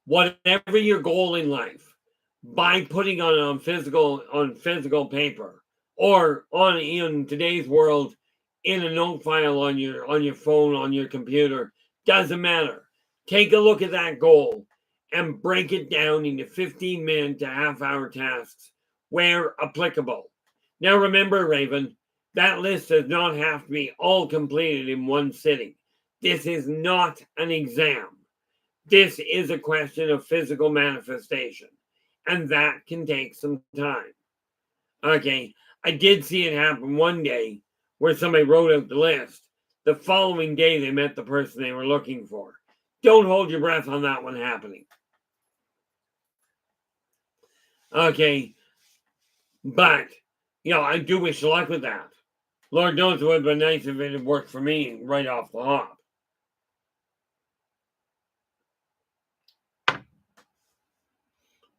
whatever your goal in life, by putting on physical paper, or in today's world, in a note file on your phone, on your computer, doesn't matter. Take a look at that goal and break it down into 15-minute to half-hour tasks where applicable. Now remember, Raven, that list does not have to be all completed in one sitting. This is not an exam. This is a question of physical manifestation, and that can take some time. Okay, I did see it happen one day where somebody wrote out the list. The following day, they met the person they were looking for. Don't hold your breath on that one happening. Okay, but, I do wish luck with that. Lord knows it would have been nice if it had worked for me right off the hop.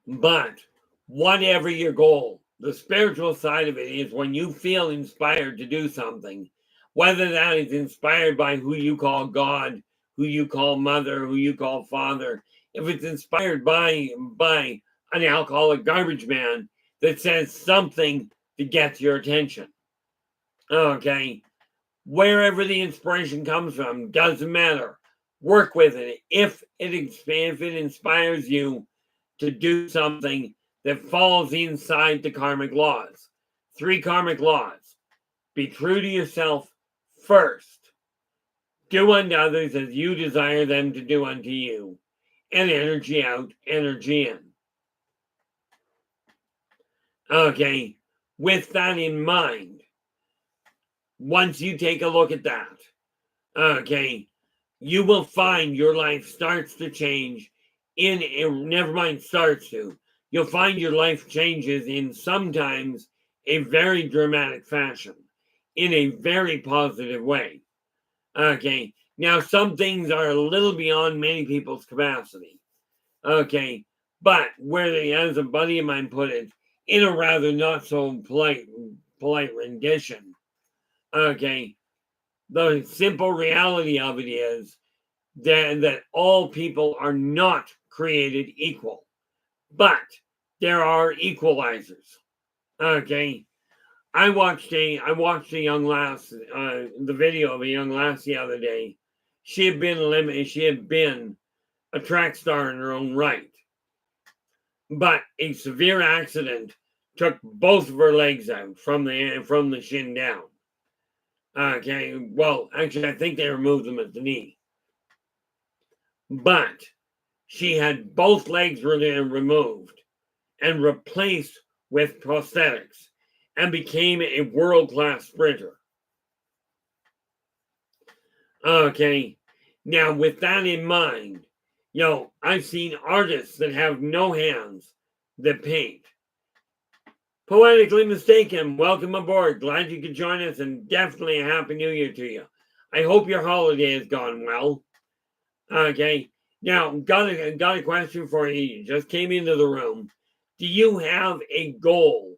But whatever your goal, the spiritual side of it is when you feel inspired to do something, whether that is inspired by who you call God, who you call mother, who you call father, if it's inspired by an alcoholic garbage man that says something to get your attention. Okay. Wherever the inspiration comes from, doesn't matter. Work with it. If it inspires you to do something that falls inside the karmic laws. 3 karmic laws. Be true to yourself first. Do unto others as you desire them to do unto you. And energy out, energy in. Okay, with that in mind, once you take a look at that, Okay, you will find your life starts to change never mind starts to. You'll find your life changes in sometimes a very dramatic fashion, in a very positive way. Okay, now some things are a little beyond many people's capacity. Okay, but as a buddy of mine put it, in a rather not so polite rendition. Okay, the simple reality of it is that all people are not created equal, but there are equalizers. Okay, I watched a young lass, the video of a young lass the other day. She had been eliminated. She had been a track star in her own right, but a severe accident took both of her legs out from the shin down. Okay, well, actually, I think they removed them at the knee, but she had both legs removed and replaced with prosthetics and became a world-class sprinter. Okay, now with that in mind, I've seen artists that have no hands that paint. Poetically mistaken, welcome aboard. Glad you could join us, and definitely a happy new year to you. I hope your holiday has gone well. Okay, now got a question for you. You just came into the room. Do you have a goal,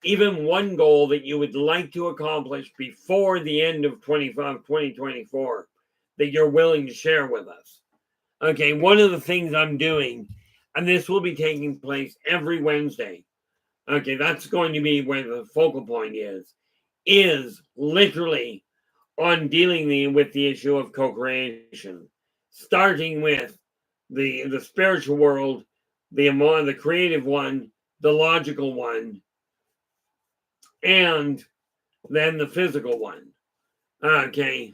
even one goal that you would like to accomplish before the end of 2024 that you're willing to share with us? Okay, one of the things I'm doing, and this will be taking place every Wednesday. Okay, that's going to be where the focal point is literally on dealing with the issue of co-creation, starting with the spiritual world, the creative one, the logical one, and then the physical one. Okay.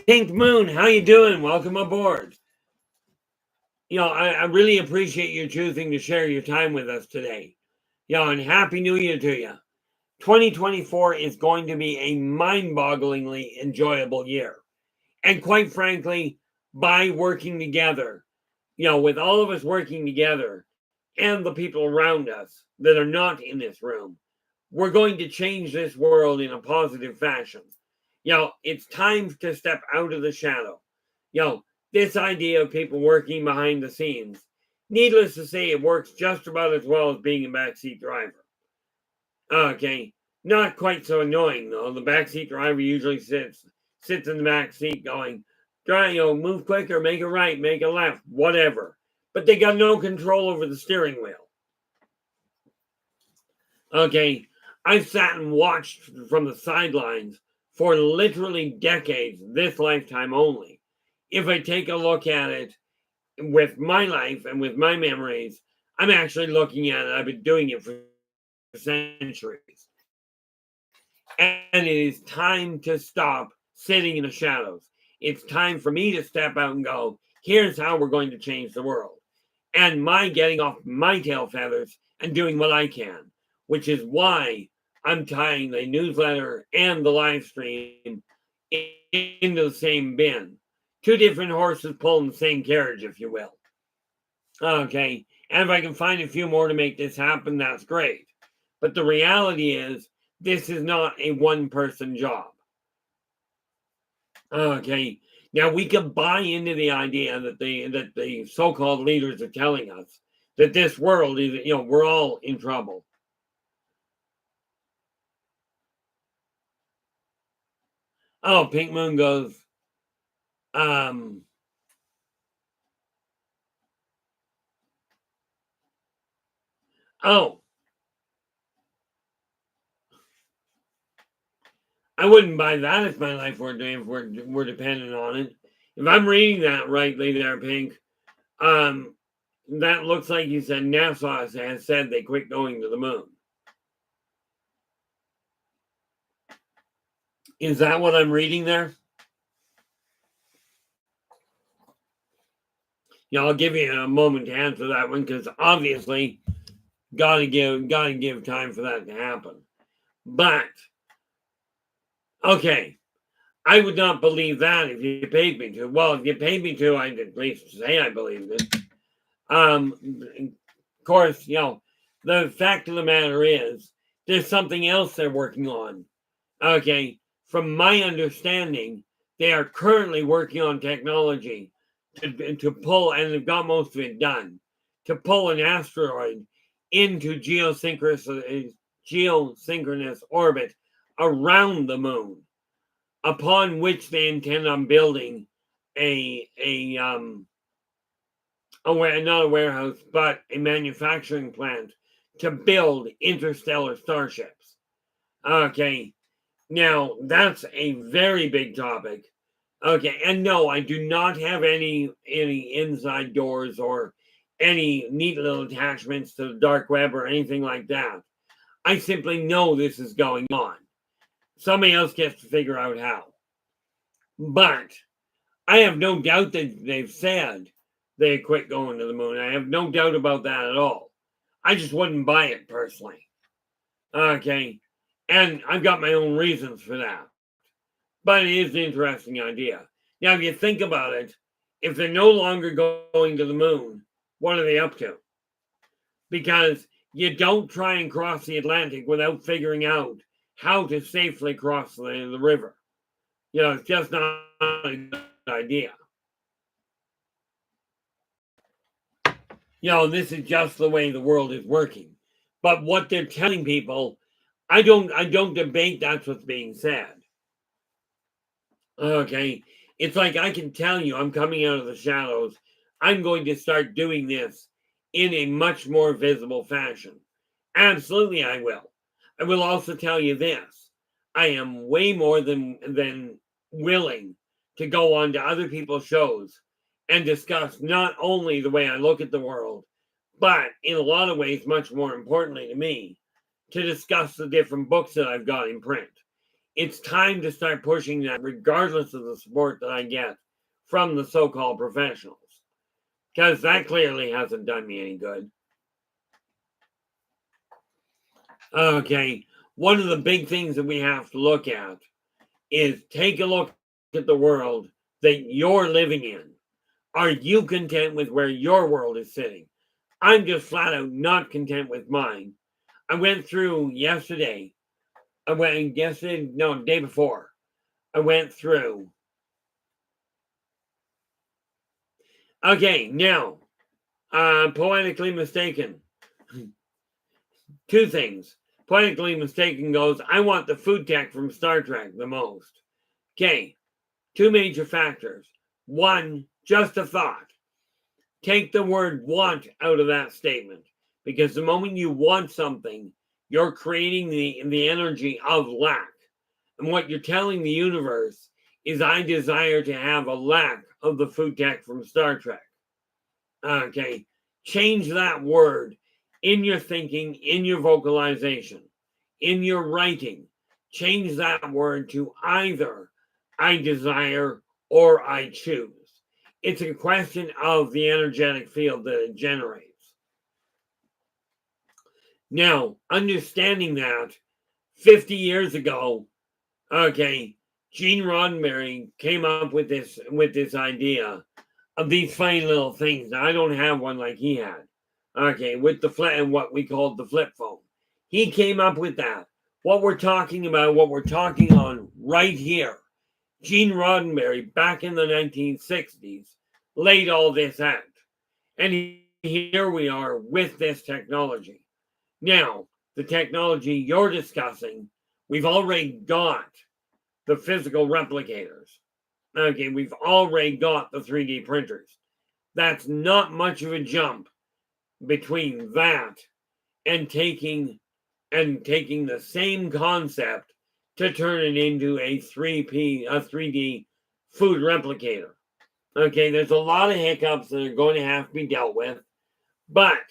Pink Moon, how you doing? Welcome aboard. I really appreciate you choosing to share your time with us today. And Happy New Year to you. 2024 is going to be a mind-bogglingly enjoyable year. And quite frankly, by working together, with all of us working together and the people around us that are not in this room, we're going to change this world in a positive fashion. It's time to step out of the shadow. This idea of people working behind the scenes, needless to say, it works just about as well as being a backseat driver. Okay, not quite so annoying though. The backseat driver usually sits in the back seat going, move quicker, make a right, make a left, whatever. But they got no control over the steering wheel. Okay, I've sat and watched from the sidelines for literally decades, this lifetime only. If I take a look at it with my life and with my memories, I'm actually looking at it. I've been doing it for centuries. And it is time to stop sitting in the shadows. It's time for me to step out and go, here's how we're going to change the world. And my getting off my tail feathers and doing what I can, which is why I'm tying the newsletter and the live stream into the same bin. Two different horses pulling the same carriage, if you will. Okay. And if I can find a few more to make this happen, that's great. But the reality is, this is not a one-person job. Okay. Now we can buy into the idea that the so-called leaders are telling us that this world is, we're all in trouble. Oh, Pink Moon goes, oh, I wouldn't buy that if my life were dependent on it. If I'm reading that rightly there, Pink, that looks like you said NASA has said they quit going to the moon. Is that what I'm reading there? I'll give you a moment to answer that one because obviously gotta give time for that to happen. But Okay, I would not believe that if you paid me to. Well, if you paid me to, I'd at least say I believed it. Of course, the fact of the matter is there's something else they're working on. Okay, from my understanding, they are currently working on technology to pull, and they've got most of it done, to pull an asteroid into geosynchronous orbit around the moon, upon which they intend on building not a warehouse, but a manufacturing plant to build interstellar starships. Okay, now that's a very big topic. Okay, and no, I do not have any inside doors or any neat little attachments to the dark web or anything like that. I simply know this is going on. Somebody else gets to figure out how. But I have no doubt that they've said they quit going to the moon. I have no doubt about that at all. I just wouldn't buy it personally. Okay. And I've got my own reasons for that. But it is an interesting idea. Now, if you think about it, if they're no longer going to the moon, what are they up to? Because you don't try and cross the Atlantic without figuring out how to safely cross the river. It's just not a good idea. This is just the way the world is working. But what they're telling people, I don't debate that's what's being said. Okay. It's like I can tell you I'm coming out of the shadows. I'm going to start doing this in a much more visible fashion. Absolutely I will. I will also tell you this. I am way more than willing to go on to other people's shows and discuss not only the way I look at the world, but in a lot of ways, much more importantly to me, to discuss the different books that I've got in print. It's time to start pushing that regardless of the support that I get from the so-called professionals, because that clearly hasn't done me any good. Okay, one of the big things that we have to look at is take a look at the world that you're living in. Are you content with where your world is sitting? I'm just flat out not content with mine. I went through yesterday. The day before. I went through. Okay, now, poetically mistaken. Two things. Poetically mistaken goes, I want the food tech from Star Trek the most. Okay, two major factors. One, just a thought. Take the word want out of that statement, because the moment you want something, you're creating the energy of lack. And what you're telling the universe is, I desire to have a lack of the food tech from Star Trek. Okay, change that word in your thinking, in your vocalization, in your writing. Change that word to either I desire or I choose. It's a question of the energetic field that it generates. Now, understanding that 50 years ago, okay, Gene Roddenberry came up with this idea of these funny little things. Now, I don't have one like he had. Okay, with the flip and what we called the flip phone. He came up with that. What we're talking about, what we're talking on right here, Gene Roddenberry back in the 1960s laid all this out. And here we are with this technology. Now, the technology you're discussing, we've already got the physical replicators. Okay, we've already got the 3D printers. That's not much of a jump between that and taking the same concept to turn it into a 3D food replicator. Okay, there's a lot of hiccups that are going to have to be dealt with, but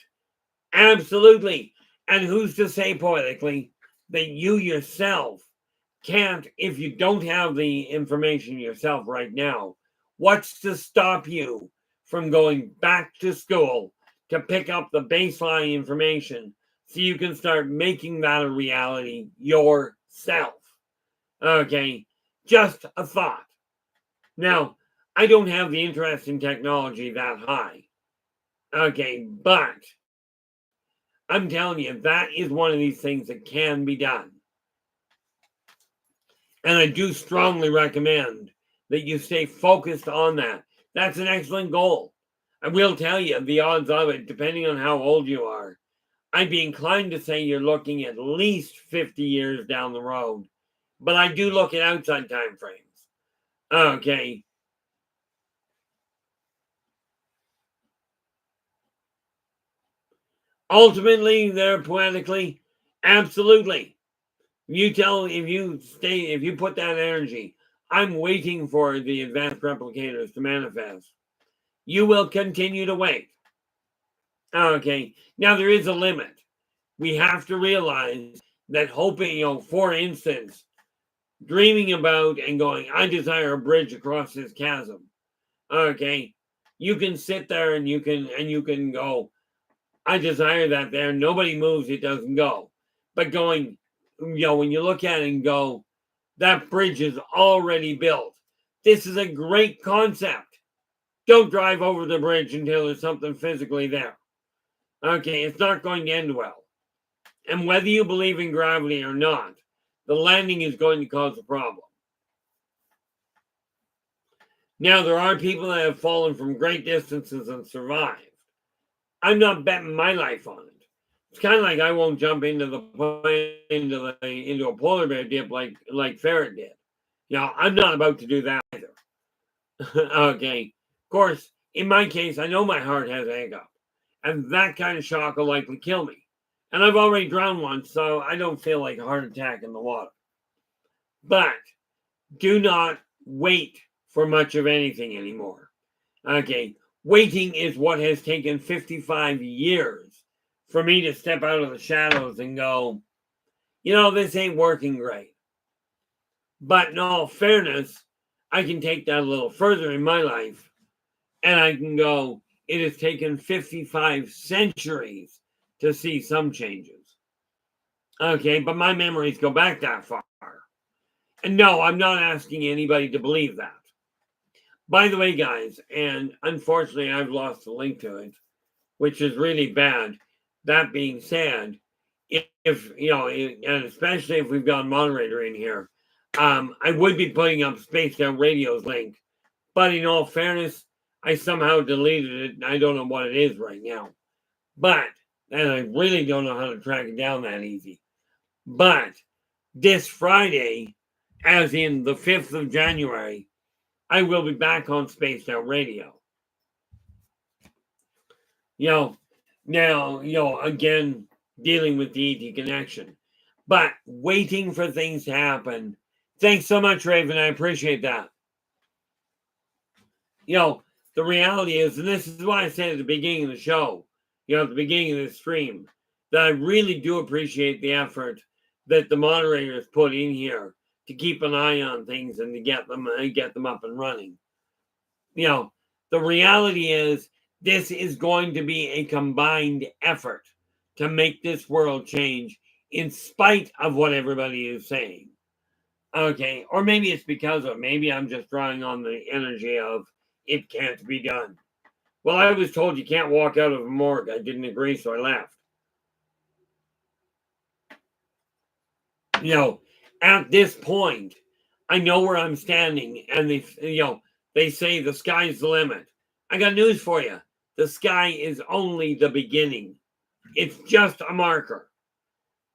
absolutely. And who's to say poetically that you yourself can't, if you don't have the information yourself right now, what's to stop you from going back to school to pick up the baseline information so you can start making that a reality yourself? Okay, just a thought. Now, I don't have the interest in technology that high. Okay, but I'm telling you, that is one of these things that can be done. And I do strongly recommend that you stay focused on that. That's an excellent goal. I will tell you the odds of it, depending on how old you are. I'd be inclined to say you're looking at least 50 years down the road, but I do look at outside time frames. Okay. Ultimately, there poetically, absolutely. If you put that energy, I'm waiting for the advanced replicators to manifest. You will continue to wait. Okay. Now there is a limit. We have to realize that hoping, for instance, dreaming about and going, I desire a bridge across this chasm. Okay. You can sit there and you can go, I desire that there. Nobody moves, it doesn't go. But going, when you look at it and go, that bridge is already built. This is a great concept. Don't drive over the bridge until there's something physically there. Okay, it's not going to end well. And whether you believe in gravity or not, the landing is going to cause a problem. Now, there are people that have fallen from great distances and survived. I'm not betting my life on it. It's kind of like I won't jump into a polar bear dip like Ferret did. I'm not about to do that either. Okay. Of course, in my case, I know my heart has a hiccup, and that kind of shock will likely kill me. And I've already drowned once, so I don't feel like a heart attack in the water. But do not wait for much of anything anymore. Okay. Waiting is what has taken 55 years for me to step out of the shadows and go, this ain't working great. But in all fairness, I can take that a little further in my life and I can go, it has taken 55 centuries to see some changes. Okay, but my memories go back that far. And no, I'm not asking anybody to believe that. By the way, guys, and unfortunately I've lost the link to it, which is really bad. That being said, if and especially if we've got a moderator in here, I would be putting up Spaced Out Radio's link, but in all fairness, I somehow deleted it, and I don't know what it is right now. And I really don't know how to track it down that easy. But this Friday, as in the 5th of January, I will be back on Spaced Out Radio. Again, dealing with the ET connection, but waiting for things to happen. Thanks so much, Raven. I appreciate that. The reality is, and this is why I said at the beginning of the show, at the beginning of the stream, that I really do appreciate the effort that the moderators put in here to keep an eye on things and to get them up and running. The reality is, this is going to be a combined effort to make this world change in spite of what everybody is saying. Okay, or maybe it's because of, maybe I'm just drawing on the energy of it can't be done. Well, I was told you can't walk out of a morgue. I didn't agree, so I left. At this point, I know where I'm standing, and they say the sky's the limit. I got news for you. The sky is only the beginning. It's just a marker.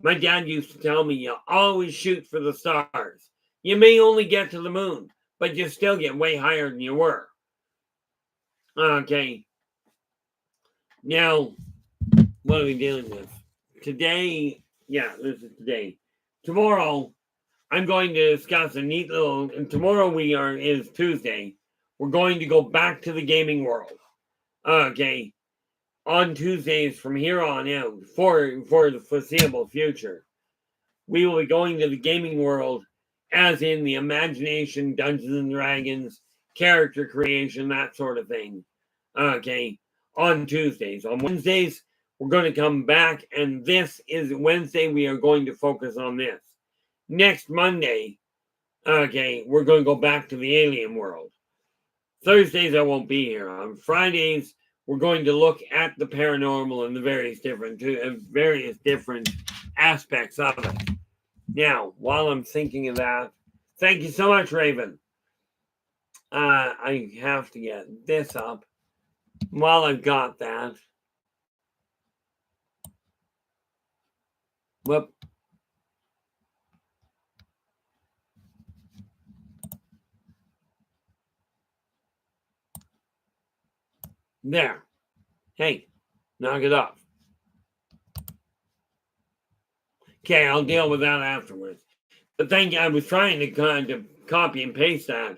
My dad used to tell me, you always shoot for the stars. You may only get to the moon, but you still get way higher than you were. Okay. Now, what are we dealing with? Today, this is today. Tomorrow, I'm going to discuss a neat little, and tomorrow is Tuesday. We're going to go back to the gaming world. Okay. On Tuesdays from here on out, for the foreseeable future, we will be going to the gaming world, as in the imagination, Dungeons and Dragons, character creation, that sort of thing. Okay. On Tuesdays. On Wednesdays, we're going to come back, and this is Wednesday. We are going to focus on this. Next Monday, Okay, we're going to go back to the alien world. Thursdays I won't be here. On Fridays, we're going to look at the paranormal and the various different aspects of it. Now, while I'm thinking of that, thank you so much, Raven. I have to get this up. While I've got that, whoop. There. Hey, knock it off. Okay, I'll deal with that afterwards. But thank you. I was trying to kind of copy and paste that,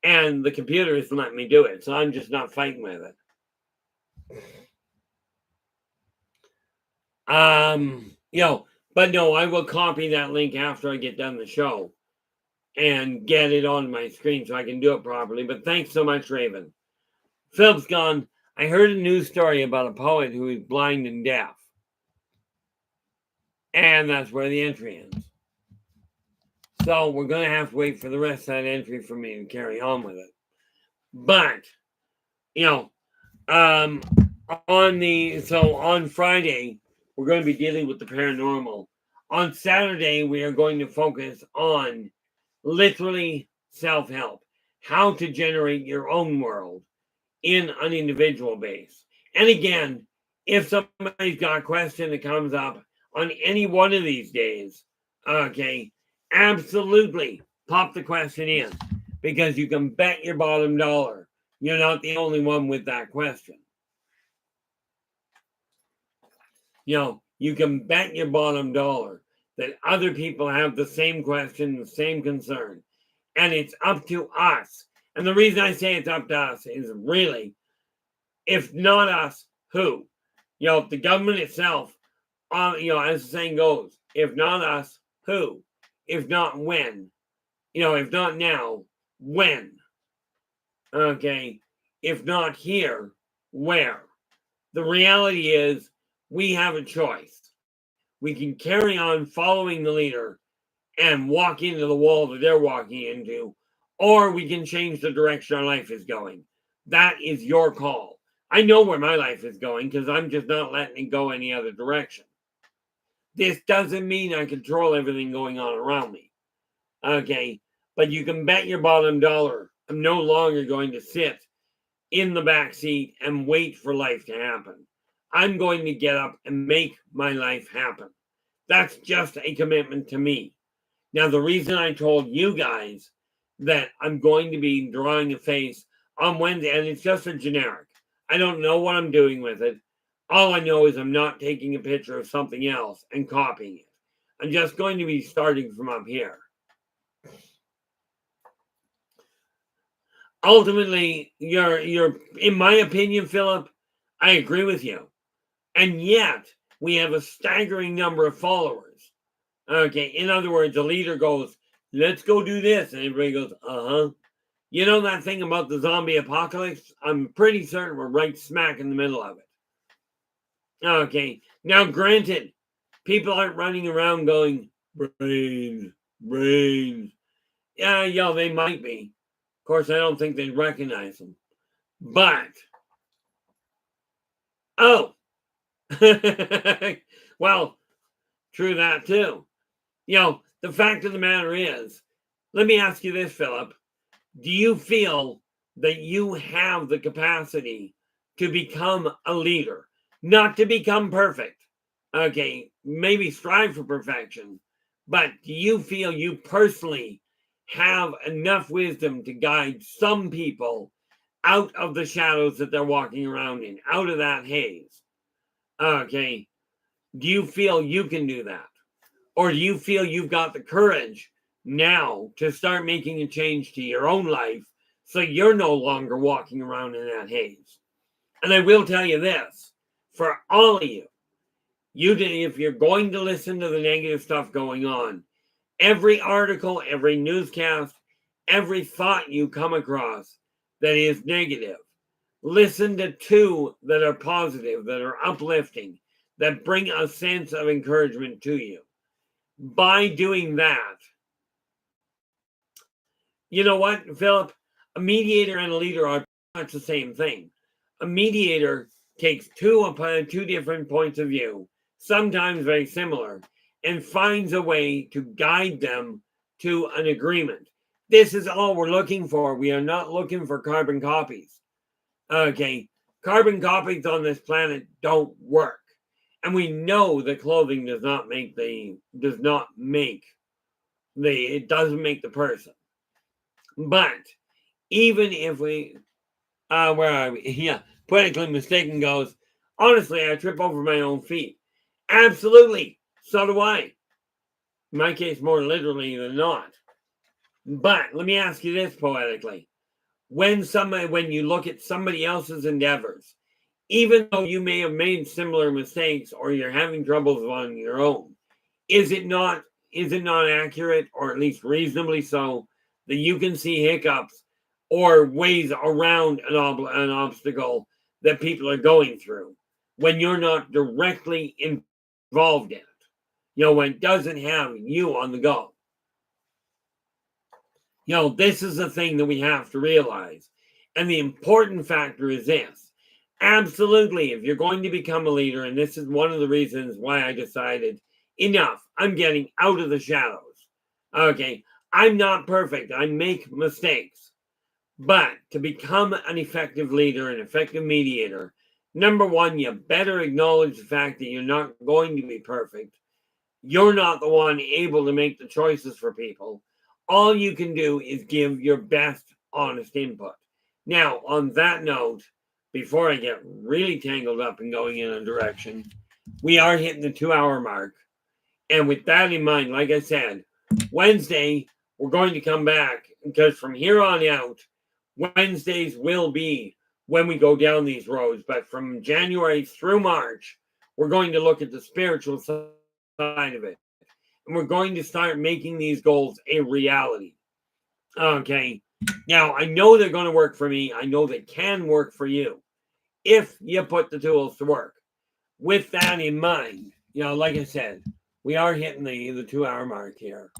and the computer isn't letting me do it, so I'm just not fighting with it. But no, I will copy that link after I get done the show and get it on my screen so I can do it properly. But thanks so much, Raven. Philip's gone. I heard a news story about a poet who is blind and deaf. And that's where the entry ends. So we're going to have to wait for the rest of that entry for me to carry on with it. But, on Friday, we're going to be dealing with the paranormal. On Saturday, we are going to focus on literally self-help, how to generate your own world in an individual base. And again, if somebody's got a question that comes up on any one of these days, okay, absolutely pop the question in, because you can bet your bottom dollar you're not the only one with that question. You can bet your bottom dollar that other people have the same question, the same concern. And it's up to us. And the reason I say it's up to us is really, if not us, who? The government itself, as the saying goes, if not us, who? If not when? If not now, when? Okay. If not here, where? The reality is we have a choice. We can carry on following the leader and walk into the wall that they're walking into, or we can change the direction our life is going. That is your call. I know where my life is going because I'm just not letting it go any other direction. This doesn't mean I control everything going on around me. Okay, but you can bet your bottom dollar I'm no longer going to sit in the back seat and wait for life to happen. I'm going to get up and make my life happen. That's just a commitment to me. Now, the reason I told you guys that I'm going to be drawing a face on Wednesday, and it's just a generic. I don't know what I'm doing with it. All I know is I'm not taking a picture of something else and copying it. I'm just going to be starting from up here. Ultimately, you're in my opinion, Philip, I agree with you. And yet, we have a staggering number of followers. Okay, in other words, the leader goes, let's go do this. And everybody goes, uh-huh. You know that thing about the zombie apocalypse? I'm pretty certain we're right smack in the middle of it. Okay, now granted, people aren't running around going, brains, brains. Yeah, they might be. Of course, I don't think they'd recognize them. But, well, true that too. The fact of the matter is, let me ask you this, Philip. Do you feel that you have the capacity to become a leader? Not to become perfect. Okay, maybe strive for perfection. But do you feel you personally have enough wisdom to guide some people out of the shadows that they're walking around in, out of that haze? Okay, do you feel you can do that? Or do you feel you've got the courage now to start making a change to your own life so you're no longer walking around in that haze? And I will tell you this, for all of you, if you're going to listen to the negative stuff going on, every article, every newscast, every thought you come across that is negative, listen to two that are positive, that are uplifting, that bring a sense of encouragement to you. By doing that, you know what, Philip? A mediator and a leader are much the same thing. A mediator takes two different points of view, sometimes very similar, and finds a way to guide them to an agreement. This is all we're looking for. We are not looking for carbon copies. Okay, carbon copies on this planet don't work. And we know that clothing it doesn't make the person. But even if we where are we? Yeah, poetically mistaken goes, honestly, I trip over my own feet. Absolutely. So do I. In my case, more literally than not. But let me ask you this poetically. When you look at somebody else's endeavors, even though you may have made similar mistakes or you're having troubles on your own, is it not accurate, or at least reasonably so, that you can see hiccups or ways around an obstacle that people are going through when you're not directly involved in it? When it doesn't have you on the go. This is the thing that we have to realize. And the important factor is this. Absolutely, if you're going to become a leader, and this is one of the reasons why I decided, enough, I'm getting out of the shadows. Okay, I'm not perfect. I make mistakes. But to become an effective leader, an effective mediator, number one, you better acknowledge the fact that you're not going to be perfect. You're not the one able to make the choices for people. All you can do is give your best honest input. Now, on that note, before I get really tangled up and going in a direction, we are hitting the 2-hour mark. And with that in mind, like I said, Wednesday, we're going to come back, because from here on out, Wednesdays will be when we go down these roads. But from January through March, we're going to look at the spiritual side of it. And we're going to start making these goals a reality. Okay. Now, I know they're going to work for me. I know they can work for you if you put the tools to work. With that in mind, like I said, we are hitting the 2-hour mark here.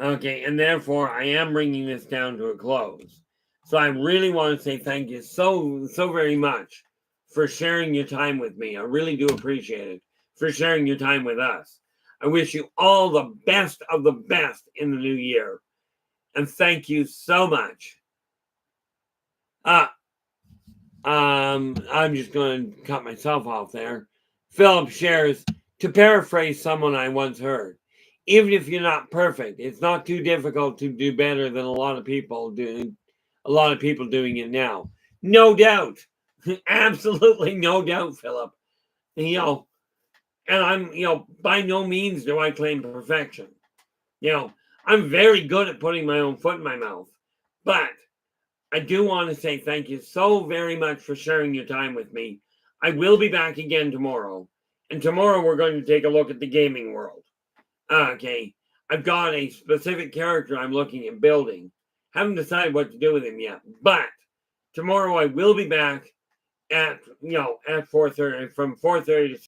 Okay, and therefore I am bringing this down to a close. So I really want to say thank you so very much for sharing your time with me. I really do appreciate it, for sharing your time with us. I wish you all the best of the best in the new year. And thank you so much. I'm just going to cut myself off there. Philip shares, to paraphrase someone I once heard, even if you're not perfect, it's not too difficult to do better than a lot of people doing it now. No doubt. Absolutely no doubt, Philip. And I'm, by no means do I claim perfection. I'm very good at putting my own foot in my mouth. But I do want to say thank you so very much for sharing your time with me. I will be back again tomorrow. And tomorrow we're going to take a look at the gaming world. Okay. I've got a specific character I'm looking at building. Haven't decided what to do with him yet. But tomorrow I will be back at 4:30, from 4:30 to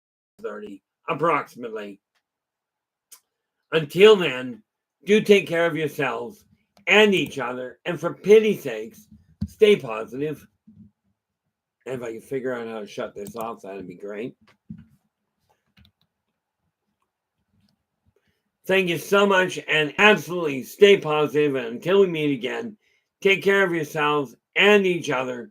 6:30, approximately. Until then, do take care of yourselves and each other. And for pity's sakes, stay positive. And if I can figure out how to shut this off, that'd be great. Thank you so much, and absolutely stay positive. And until we meet again, take care of yourselves and each other.